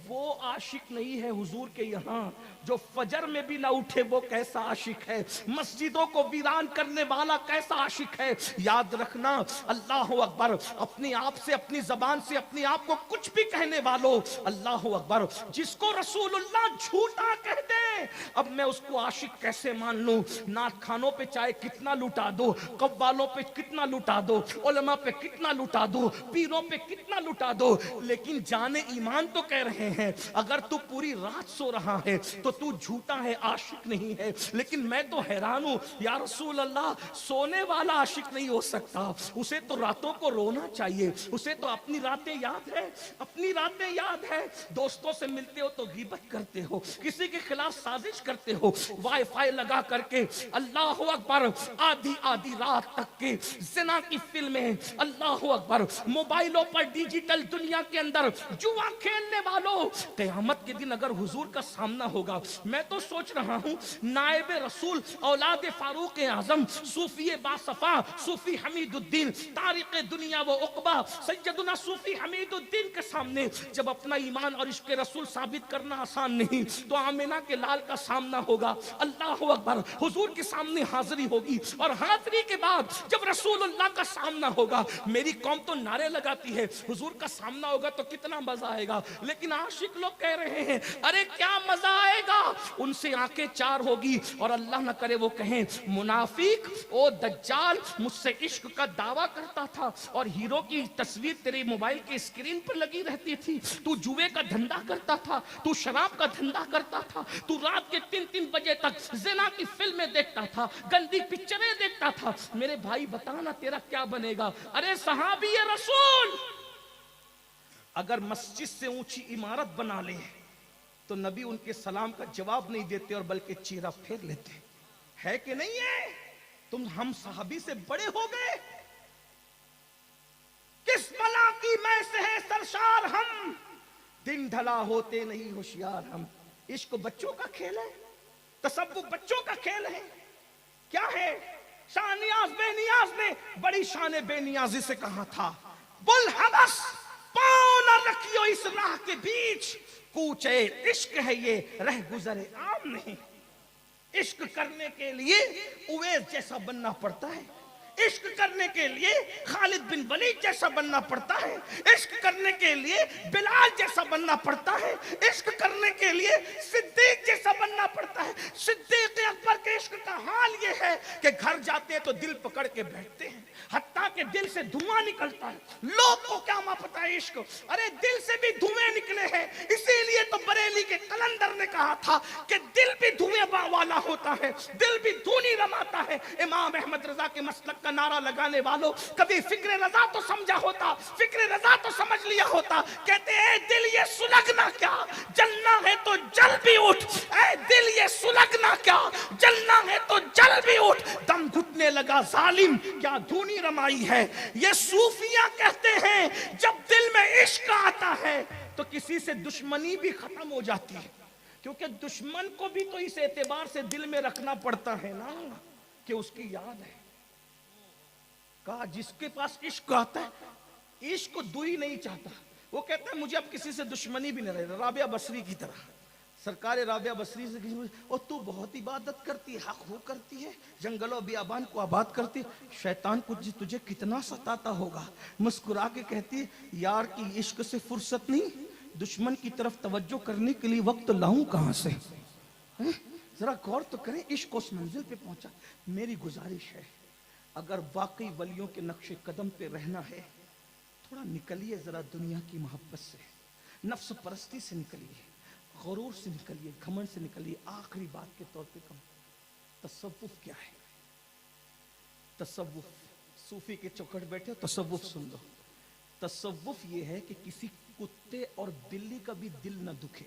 وہ عاشق نہیں ہے حضور کے یہاں، جو فجر میں بھی نہ اٹھے وہ کیسا عاشق ہے، مسجدوں کو ویران کرنے والا کیسا عاشق ہے۔ یاد رکھنا اللہ اکبر، اپنی آپ سے، اپنی زبان سے اپنی آپ کو کچھ بھی کہنے والوں، اللہ اکبر، جس کو رسول اللہ جھوٹا کہہ دے اب میں اس کو عاشق کیسے مان لوں؟ نعت خانوں پہ چاہے کتنا لٹا دو، قوالوں پہ کتنا لٹا دو، علماء پہ کتنا لٹا دو، پیروں پہ کتنا لٹا دو، لیکن جان ایمان تو کہہ رہے ہیں اگر تو پوری رات سو رہا ہے تو تو جھوٹا ہے، عاشق نہیں ہے۔ لیکن میں تو حیران ہوں یا رسول اللہ، سونے والا عاشق نہیں ہو سکتا، اسے تو راتوں کو رونا چاہیے، اسے تو اپنی راتیں یاد ہے، اپنی راتیں یاد ہے، دوستوں سے ملتے ہو تو غیبت کرتے ہو، کسی کے خلاف سازش کرتے ہو، وائی فائی لگا کر کے اللہ اکبر آدھی رات تک کے زنا کی فلمیں، اللہ اکبر، موبائلوں پر ڈیجیٹل دنیا کے اندر جوا کھیلنے والوں، قیامت کے دن اگر حضور کا سامنا ہوگا، میں تو سوچ رہا ہوں نائب رسول اولاد فاروق اعظم صوفی باصفا صوفی حمید الدین تاریخ دنیا و عقبہ سیدنا صوفی حمید الدین الدین کے سامنے جب اپنا ایمان اور عشق رسول ثابت کرنا آسان نہیں تو آمینہ کے لال کا سامنا ہوگا. اللہ اکبر. حضور کے سامنے حاضری ہوگی اور حاضری کے بعد جب رسول اللہ کا سامنا ہوگا. میری قوم تو نعرے لگاتی ہے حضور کا سامنا ہوگا تو کتنا مزہ آئے گا, لیکن عاشق لوگ کہہ رہے ہیں ارے کیا مزہ آئے گا. ان سے آنکھیں چار ہوگی اور اللہ نہ کرے وہ کہیں منافق او دجال مجھ سے عشق کا دعویٰ کرتا تھا اور ہیرو کی تصویر تیرے موبائل کے اسکرین پر لگی رہتی تھی, تو جوے کا دھندا کرتا تھا, تو شراب کا دھندا کرتا تھا, تو رات کے 3 بجے تک زنا کی فلمیں دیکھتا تھا, گندی پکچریں دیکھتا تھا. میرے بھائی بتانا تیرا کیا بنے گا. ارے صحابی رسول اگر مسجد سے اونچی عمارت بنا لے تو نبی ان کے سلام کا جواب نہیں دیتے اور بلکہ چہرہ پھیر لیتے. ہے کہ نہیں ہے؟ تم ہم صحابی سے بڑے ہو گئے. کس بلا کی میں سے ہے سرشار ہم, دن ڈھلا ہوتے نہیں ہوشیار ہم. عشق بچوں کا کھیل ہے, تصوف بچوں کا کھیل ہے. کیا ہے؟ شاہ نیاز بے نیاز نے بڑی شان بے نیازی سے کہا تھا بل حوث پاؤں نہ رکھیو اس راہ کے بیچ, کوچے عشق ہے یہ رہ گزر عام نہیں. عشق کرنے کے لیے اویس جیسا بننا پڑتا ہے, عشق کرنے کے لیے خالد بن ولید جیسا بننا پڑتا ہے, عشق کرنے کے لیے بلال جیسا بننا پڑتا ہے, عشق کرنے کے لیے صدیق جیسا بننا پڑتا ہے. صدیق اکبر کے عشق کا حال یہ ہے کہ گھر جاتے ہیں تو دل پکڑ کے بیٹھتے ہیں, حتیٰ کہ دل سے دھواں نکلتا ہے. لوگ کو کیا پتا ہے عشق, ارے دل سے بھی دھویں نکلے ہیں. اسی لیے تو بریلی کے قلندر نے کہا تھا کہ دل بھی دھویں والا ہوتا ہے, دل بھی دھونی رماتا ہے. امام احمد رضا کے مسلک کا نعرہ لگانے والوں کبھی فکر رضا تو سمجھا ہوتا, فکر رضا تو سمجھ لیا ہوتا. کہتے اے دل یہ سلگنا کیا, جلنا ہے تو جل بھی اٹھ. اے دل یہ سلگنا کیا, جلنا ہے تو جل بھی اٹھ. دم گھٹنے لگا ظالم کیا دھونی رمائی ہے. یہ صوفیاں کہتے ہیں جب دل میں عشق آتا ہے تو کسی سے دشمنی بھی ختم ہو جاتی ہے, کیونکہ دشمن کو بھی تو اس اعتبار سے دل میں رکھنا پڑتا ہے نا کہ اس کی یاد ہے. کہا جس کے پاس عشق آتا ہے عشق کو دوئی نہیں چاہتا. وہ کہتا ہے مجھے اب کسی سے دشمنی بھی نہ رہے. رابعہ بصری کی طرح سرکار رابعہ بصری سے کسی اور تو بہت عبادت کرتی ہے, حق ہو کرتی ہے, جنگلوں بیابان کو آباد کرتی ہے, شیطان تجھے کتنا ستاتا ہوگا. مسکرا کے کہتی ہے یار کی عشق سے فرصت نہیں, دشمن کی طرف توجہ کرنے کے لیے وقت لاؤں کہاں سے. ذرا غور تو کریں, عشق اس منزل پہ پہنچا. میری گزارش ہے اگر واقعی ولیوں کے نقش قدم پہ رہنا ہے تھوڑا نکلیے ذرا دنیا کی محبت سے, نفس پرستی سے نکلیے, غرور سے نکلیے, گھمنڈ سے نکلیے. آخری بات کے طور پہ کم تصوف کیا ہے. تصوف صوفی کے چوکھٹ بیٹھے تصوف سن لو. تصوف یہ ہے کہ کسی کتے اور بلی کا بھی دل نہ دکھے.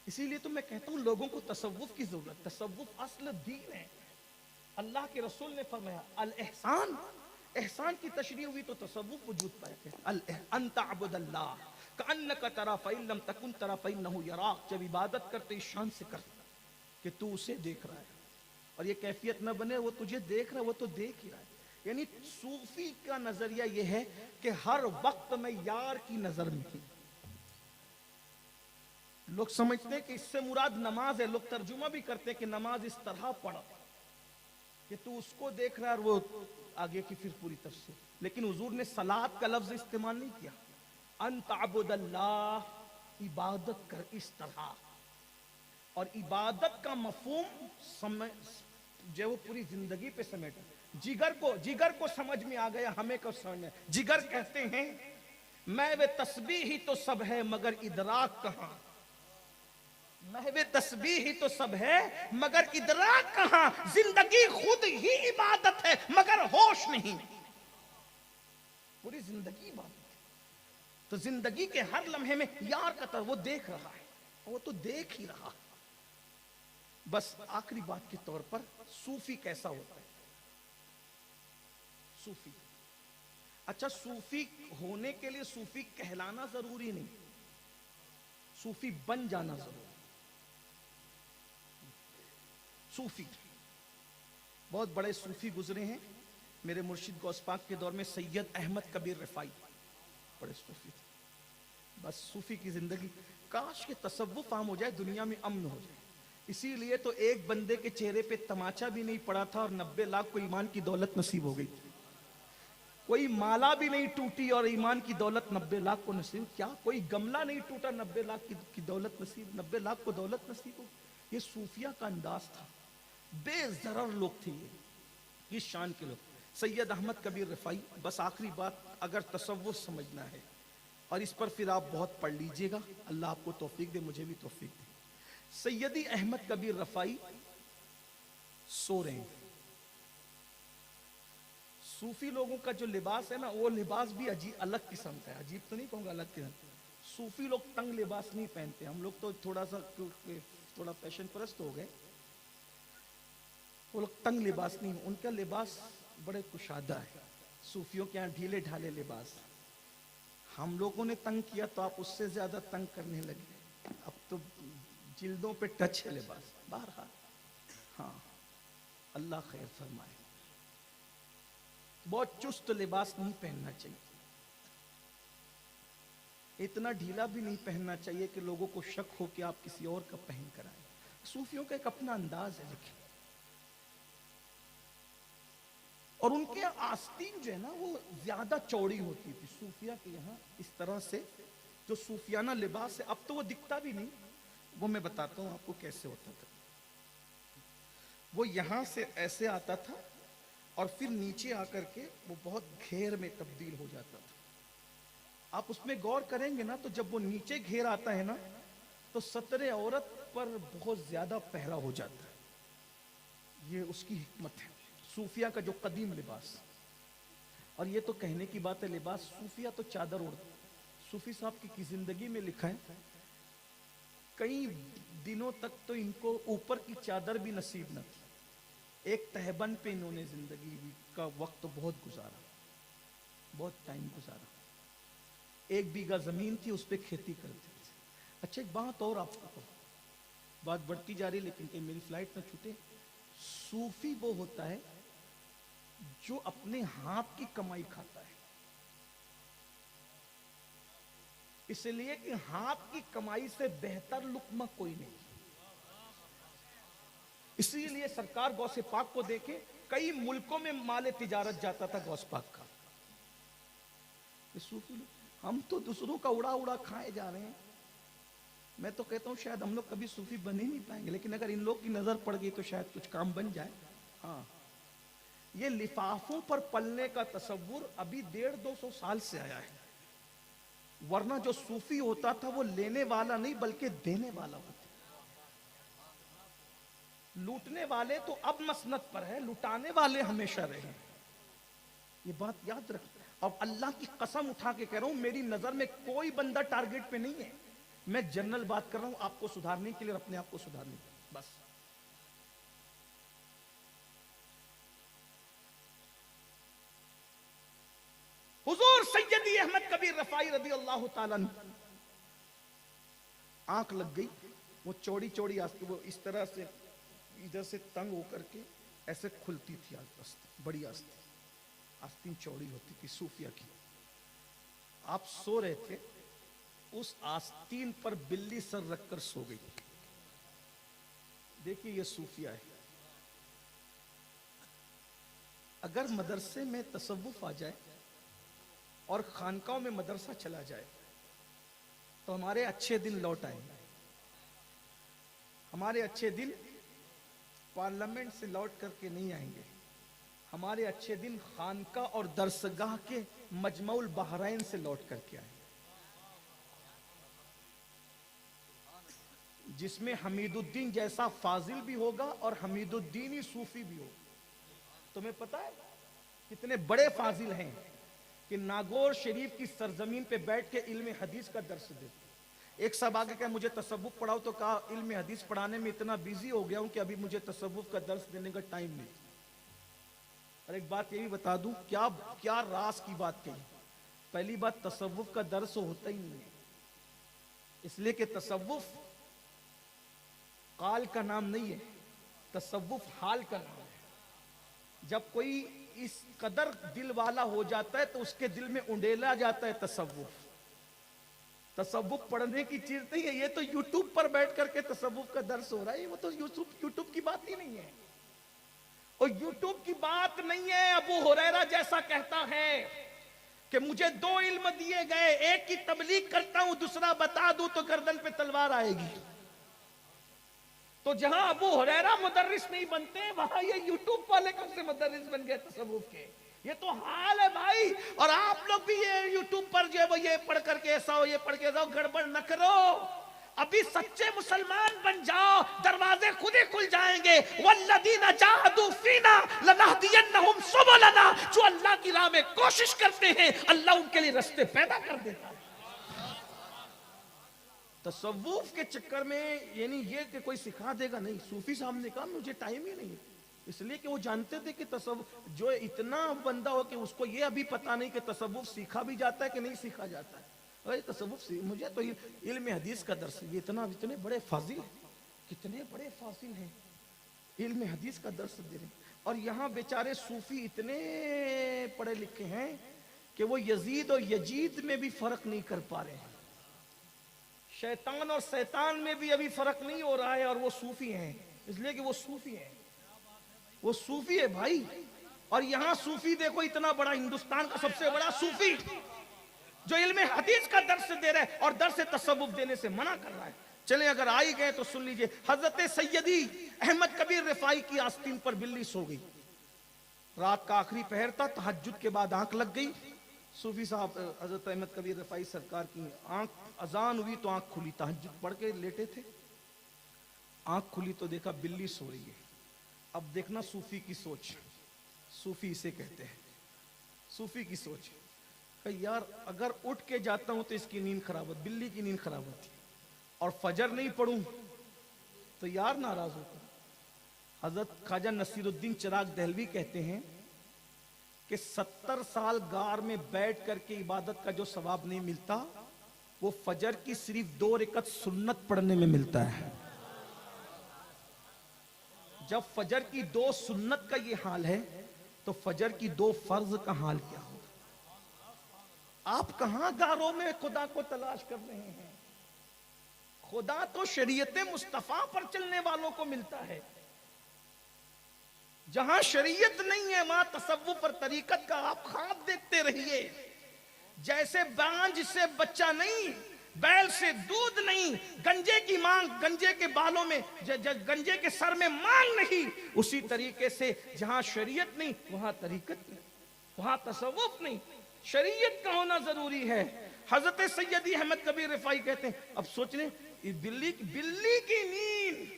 اسی لیے تو میں کہتا ہوں لوگوں کو تصوف کی ضرورت. تصوف اصل دین ہے. اللہ کے رسول نے فرمایا الاحسان, احسان کی تشریح ہوئی تو تصوف وجود پائے. ان تعبد اللہ کأنک ترا فإن لم تکن ترا فإنہ یراک. جب عبادت کرتے اس شان سے کر کہ تو اسے دیکھ رہا ہے, اور یہ کیفیت نہ بنے وہ تجھے دیکھ رہا ہے, وہ تو دیکھ ہی رہا ہے. یعنی صوفی کا نظریہ یہ ہے کہ ہر وقت میں یار کی نظر میں ہوں. لوگ سمجھتے ہیں کہ اس سے مراد نماز ہے. لوگ ترجمہ بھی کرتے ہیں کہ نماز اس طرح پڑھا کہ تو اس کو دیکھ رہا ہے اور وہ آگے کی پھر پوری تفسیر. لیکن حضور نے صلاۃ کا لفظ استعمال نہیں کیا. ان تعبد اللہ, عبادت کر اس طرح. اور عبادت کا مفہوم جو وہ پوری زندگی پہ سمیٹا. جگر کو سمجھ میں آ گیا, ہمیں کو سمجھ میں. جگر کہتے ہیں محو تسبیح ہی تو سب ہے مگر ادراک کہاں. محو تسبیح ہی تو سب ہے مگر ادراک کہاں. زندگی خود ہی عبادت ہے مگر ہوش نہیں. پوری زندگی عبادت ہے. تو زندگی کے ہر لمحے میں یار کا طرف وہ دیکھ رہا ہے, وہ تو دیکھ ہی رہا. بس آخری بات کے طور پر صوفی کیسا ہوتا ہے. صوفی, اچھا صوفی ہونے کے لیے صوفی کہلانا ضروری نہیں, صوفی بن جانا ضروری. صوفی بہت بڑے صوفی گزرے ہیں. میرے مرشد غوث پاک کے دور میں سید احمد کبیر رفاعی بڑے صوفی تھے. بس صوفی کی زندگی، کاش کہ تصوف عام ہو جائے، دنیا میں امن ہو جائے. اسی لیے تو ایک بندے کے چہرے پہ تماچا بھی نہیں پڑا تھا اور 90 لاکھ کو ایمان کی دولت نصیب ہو گئی. کوئی مالا بھی نہیں ٹوٹی اور ایمان کی دولت 90 لاکھ کو نصیب. کیا کوئی گملہ نہیں ٹوٹا 90 لاکھ کی دولت نصیب، 90 لاکھ کو دولت نصیب ہو. یہ صوفیہ کا انداز تھا، بے ضرر لوگ تھے یہ شان کے لوگ. سید احمد کبیر رفاعی. بس آخری بات، اگر تصوف سمجھنا ہے اور اس پر پھر آپ بہت پڑھ لیجئے گا، اللہ آپ کو توفیق دے، مجھے بھی توفیق دے. سیدی احمد کبیر رفاعی سو رہے ہیں. صوفی لوگوں کا جو لباس ہے نا، وہ لباس بھی عجیب الگ قسم کا ہے. عجیب تو نہیں کہوں گا، الگ قسم. صوفی لوگ تنگ لباس نہیں پہنتے. ہم لوگ تو تھوڑا فیشن پرست ہو گئے. وہ لوگ تنگ لباس نہیں، ان کا لباس بڑے کشادہ ہے. صوفیوں کے یہاں ڈھیلے ڈھالے لباس. ہم لوگوں نے تنگ کیا تو آپ اس سے زیادہ تنگ کرنے لگے. اب تو جلدوں پہ ٹچ ہے لباس. بہرحال ہاں، اللہ خیر فرمائے. بہت چست لباس نہیں پہننا چاہیے، اتنا ڈھیلا بھی نہیں پہننا چاہیے کہ لوگوں کو شک ہو کہ آپ کسی اور کا پہن کر آئے. صوفیوں کا ایک اپنا انداز ہے دیکھیں. اور ان کے آستین جو ہے نا وہ زیادہ چوڑی ہوتی تھی. صوفیہ کے یہاں اس طرح سے جو صوفیانہ لباس ہے، اب تو وہ دکھتا بھی نہیں. وہ میں بتاتا ہوں آپ کو کیسے ہوتا تھا. وہ یہاں سے ایسے آتا تھا اور پھر نیچے آ کر کے وہ بہت گھیر میں تبدیل ہو جاتا تھا. آپ اس میں غور کریں گے نا تو جب وہ نیچے گھیر آتا ہے نا تو ستر عورت پر بہت زیادہ پہرا ہو جاتا ہے. یہ اس کی حکمت ہے صوفیہ کا جو قدیم لباس. اور یہ تو کہنے کی بات ہے، لباس صوفیہ تو چادر اوڑھتے. صوفی صاحب کی زندگی میں لکھا ہے کئی دنوں تک تو ان کو اوپر کی چادر بھی نصیب نہ تھی. ایک تہبند پہ انہوں نے زندگی کا وقت بہت گزارا، بہت ٹائم گزارا. 1 بیگھہ زمین تھی، اس پہ کھیتی کرتے تھے. اچھا ایک بات اور آپ کو کہوں، بات بڑھتی جا رہی لیکن کہ میری فلائٹ نہ چھوٹے. صوفی وہ ہوتا ہے جو اپنے ہاتھ کی کمائی کھاتا ہے. اس لیے کہ ہاتھ کی کمائی سے بہتر لقمہ کوئی نہیں. اسی لیے سرکار غوث پاک کو دیکھے، کئی ملکوں میں مال تجارت جاتا تھا غوث پاک کا. صوفی لوگ، ہم تو دوسروں کا اڑا اڑا کھائے جا رہے ہیں. میں تو کہتا ہوں شاید ہم لوگ کبھی صوفی بن ہی نہیں پائیں گے، لیکن اگر ان لوگ کی نظر پڑ گئی تو شاید کچھ کام بن جائے. ہاں، یہ لفافوں پر پلنے کا تصور ابھی 150-200 سال سے آیا ہے. ورنہ جو صوفی ہوتا تھا وہ لینے والا نہیں بلکہ دینے والا ہوتا. لوٹنے والے تو اب مسنت پر ہے، لٹانے والے ہمیشہ رہے. یہ بات یاد رکھ. اب اللہ کی قسم اٹھا کے کہہ رہا ہوں، میری نظر میں کوئی بندہ ٹارگٹ پہ نہیں ہے. میں جنرل بات کر رہا ہوں آپ کو سدھارنے کے لیے اور اپنے آپ کو سدھارنے کے لیے. بس حضور سیدی احمد کبیر رفاعی رضی اللہ تعالیٰ عنہ، آنکھ لگ گئی. وہ چوڑی چوڑی آستین، وہ اس طرح سے ادھر سے تنگ ہو کر کے ایسے کھلتی تھی آستین، بڑی آستین. آستین چوڑی ہوتی تھی صوفیہ کی. آپ سو رہے تھے، اس آستین پر بلی سر رکھ کر سو گئی. دیکھیے یہ صوفیہ ہے. اگر مدرسے میں تصوف آ جائے اور خانقاہوں میں مدرسہ چلا جائے تو ہمارے اچھے دن لوٹ آئیں گے. ہمارے اچھے دن پارلیمنٹ سے لوٹ کر کے نہیں آئیں گے. ہمارے اچھے دن خانقاہ اور درسگاہ کے مجمع البحرین سے لوٹ کر کے آئیں گے، جس میں حمید الدین جیسا فاضل بھی ہوگا اور حمید الدین ہی صوفی بھی ہوگا. تمہیں پتا ہے کتنے بڑے فاضل ہیں کہ ناگور شریف کی سرزمین پہ بیٹھ کے علم حدیث کا درس دیتے. ایک صاحب آگے کہا مجھے تصوف پڑھاؤ، تو کہا علم حدیث پڑھانے میں اتنا بیزی ہو گیا ہوں کہ ابھی مجھے تصوف کا درس دینے کا ٹائم نہیں. اور ایک بات یہ بھی بتا دوں، کیا راز کی بات کہی. پہلی بات، تصوف کا درس ہوتا ہی نہیں ہے، اس لیے کہ تصوف قال کا نام نہیں ہے، تصوف حال کا نام ہے. جب کوئی اس قدر دل والا ہو جاتا ہے تو اس کے دل میں انڈیلا جاتا ہے تصوف. تصوف پڑھنے کی چیز نہیں ہے, یہ تو یوٹیوب پر بیٹھ کر کے تصوف کا درس ہو رہا ہے. وہ تو یوٹیوب کی بات ہی نہیں ہے, اور یوٹیوب کی بات نہیں ہے. ابو ہریرہ جیسا کہتا ہے کہ مجھے 2 علم دیے گئے, ایک کی تبلیغ کرتا ہوں, دوسرا بتا دوں تو گردن پہ تلوار آئے گی. تو جہاں ابو ہریرہ مدرس نہیں بنتے, وہاں یہ یوٹیوب والے کب سے مدرس بن گئے تصوف کے؟ یہ تو حال ہے بھائی. اور آپ لوگ بھی یہ یوٹیوب پر جو ہے وہ یہ پڑھ کر کے ایسا ہو, یہ پڑھ کے ایسا ہو, گڑبڑ نہ کرو. ابھی سچے مسلمان بن جاؤ, دروازے خود ہی کھل جائیں گے. والذین جاہدوا فینا لنہدینہم سبلنا, جو اللہ کی راہ میں کوشش کرتے ہیں اللہ ان کے لیے راستے پیدا کر دیتا ہے. تصوف کے چکر میں یعنی یہ کہ کوئی سکھا دے گا نہیں. صوفی صاحب نے کہا مجھے ٹائم ہی نہیں, اس لیے کہ وہ جانتے تھے کہ تصوف جو اتنا بندہ ہو کہ اس کو یہ ابھی پتا نہیں کہ تصوف سیکھا بھی جاتا ہے کہ نہیں سیکھا جاتا ہے. تصوف مجھے تو علم حدیث کا درس, یہ اتنے بڑے فاضل ہیں, کتنے بڑے فاضل ہیں, علم حدیث کا درس دے رہے ہیں. اور یہاں بیچارے صوفی اتنے پڑھے لکھے ہیں کہ وہ یزید اور یجید میں بھی فرق نہیں کر پا رہے ہیں. شیطان اور شیطان میں بھی ابھی فرق نہیں ہو رہا ہے, اور وہ صوفی ہیں. اس لیے کہ وہ صوفی ہیں, وہ صوفی ہے بھائی. اور یہاں صوفی دیکھو, اتنا بڑا ہندوستان کا سب سے بڑا صوفی جو علم حدیث کا درس دے رہا ہے اور درس تصوف دینے سے منع کر رہا ہے. چلیں اگر آئی گئے تو سن لیجئے. حضرت سیدی احمد کبیر رفاعی کی آستین پر بلی سو گئی. رات کا آخری پہر تھا, تہجد کے بعد آنکھ لگ گئی. صوفی صاحب حضرت احمد کبیر رفاعی سرکار کی آنکھ, اذان ہوئی تو آنکھ کھلی, تہجد پڑھ کے لیٹے تھے, آنکھ کھلی تو دیکھا بلی سو رہی ہے. اب دیکھنا صوفی کی سوچ, صوفی اسے کہتے ہیں, صوفی کی سوچ کہ یار اگر اٹھ کے جاتا ہوں تو اس کی نیند خراب ہوتی, بلی کی نیند خراب ہوتی, اور فجر نہیں پڑھوں تو یار ناراض ہوتا. حضرت خواجہ نصیر الدین چراغ دہلوی کہتے ہیں کہ 70 سال غار میں بیٹھ کر کے عبادت کا جو ثواب نہیں ملتا وہ فجر کی صرف 2 رکعت سنت پڑھنے میں ملتا ہے. جب فجر کی 2 سنت کا یہ حال ہے تو فجر کی 2 فرض کا حال کیا ہوگا؟ آپ کہاں غاروں میں خدا کو تلاش کر رہے ہیں؟ خدا تو شریعت مصطفیٰ پر چلنے والوں کو ملتا ہے. جہاں شریعت نہیں ہے وہاں تصوف اور طریقت کا آپ خواب دیکھتے رہیے. جیسے بانجھ سے بچہ نہیں, بیل سے دودھ نہیں, گنجے کی مانگ, گنجے کے بالوں میں, گنجے کے سر میں مانگ نہیں, اسی طریقے سے جہاں شریعت نہیں وہاں طریقت نہیں, وہاں تصوف نہیں. شریعت کا ہونا ضروری ہے. حضرت سیدی احمد کبیر رفاعی کہتے ہیں, اب سوچ لیں بلی کی نیند,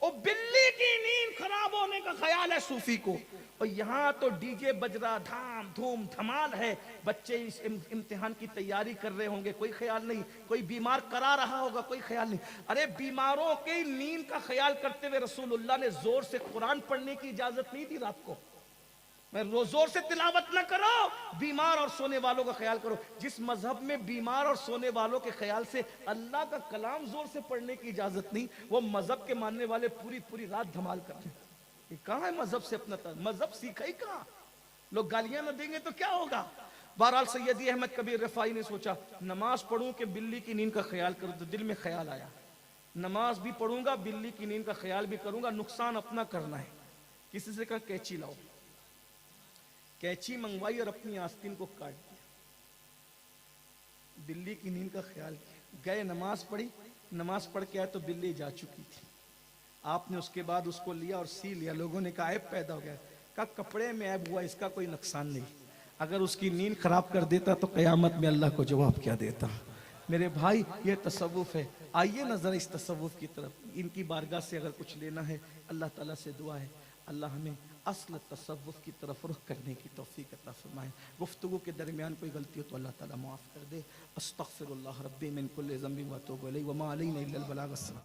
اور بلی کی نیند خراب ہونے کا خیال ہے صوفی کو, اور یہاں تو ڈی جے بج رہا, دھام دھوم دھمال ہے, بچے اس امتحان کی تیاری کر رہے ہوں گے, کوئی خیال نہیں, کوئی بیمار کرا رہا ہوگا, کوئی خیال نہیں. ارے بیماروں کی نیند کا خیال کرتے ہوئے رسول اللہ نے زور سے قرآن پڑھنے کی اجازت نہیں دی رات کو. میں زور سے تلاوت نہ کرو, بیمار اور سونے والوں کا خیال کرو. جس مذہب میں بیمار اور سونے والوں کے خیال سے اللہ کا کلام زور سے پڑھنے کی اجازت نہیں, وہ مذہب کے ماننے والے پوری رات دھمال کرتے ہیں. یہ کہاں ہے مذہب سے اپنا مذہب سیکھا ہی کہاں؟ لوگ گالیاں نہ دیں گے تو کیا ہوگا؟ بہرحال سیدی احمد کبیر رفاعی نے سوچا نماز پڑھوں کہ بلی کی نیند کا خیال کروں, تو دل میں خیال آیا نماز بھی پڑھوں گا, بلی کی نیند کا خیال بھی کروں گا, نقصان اپنا کرنا ہے. کسی سے کہا کینچی لاؤ, کینچی منگوائی اور اپنی آستین کو کاٹ دیا. بلی کی نیند کا خیال کیا, گئے نماز پڑھی, نماز پڑھ کے آئے تو بلی جا چکی تھی. آپ نے اس کے بعد اس کو لیا اور سی لیا. لوگوں نے کہا عیب پیدا ہو گیا, کہا کپڑے میں عیب ہوا, اس کا کوئی نقصان نہیں. اگر اس کی نیند خراب کر دیتا تو قیامت میں اللہ کو جواب کیا دیتا. میرے بھائی یہ تصوف ہے. آئیے نظر اس تصوف کی طرف. ان کی بارگاہ سے اگر کچھ لینا ہے, اللہ تعالیٰ سے دعا ہے اللہ ہمیں اصل تصوف کی طرف رخ کرنے کی توفیق عطا فرمائے. گفتگو کے درمیان کوئی غلطی ہو تو اللہ تعالیٰ معاف کر دے. استغفر اللہ ربی من کل ذنب و اتوب الیہ وما علینا الا البلاغ. السلام.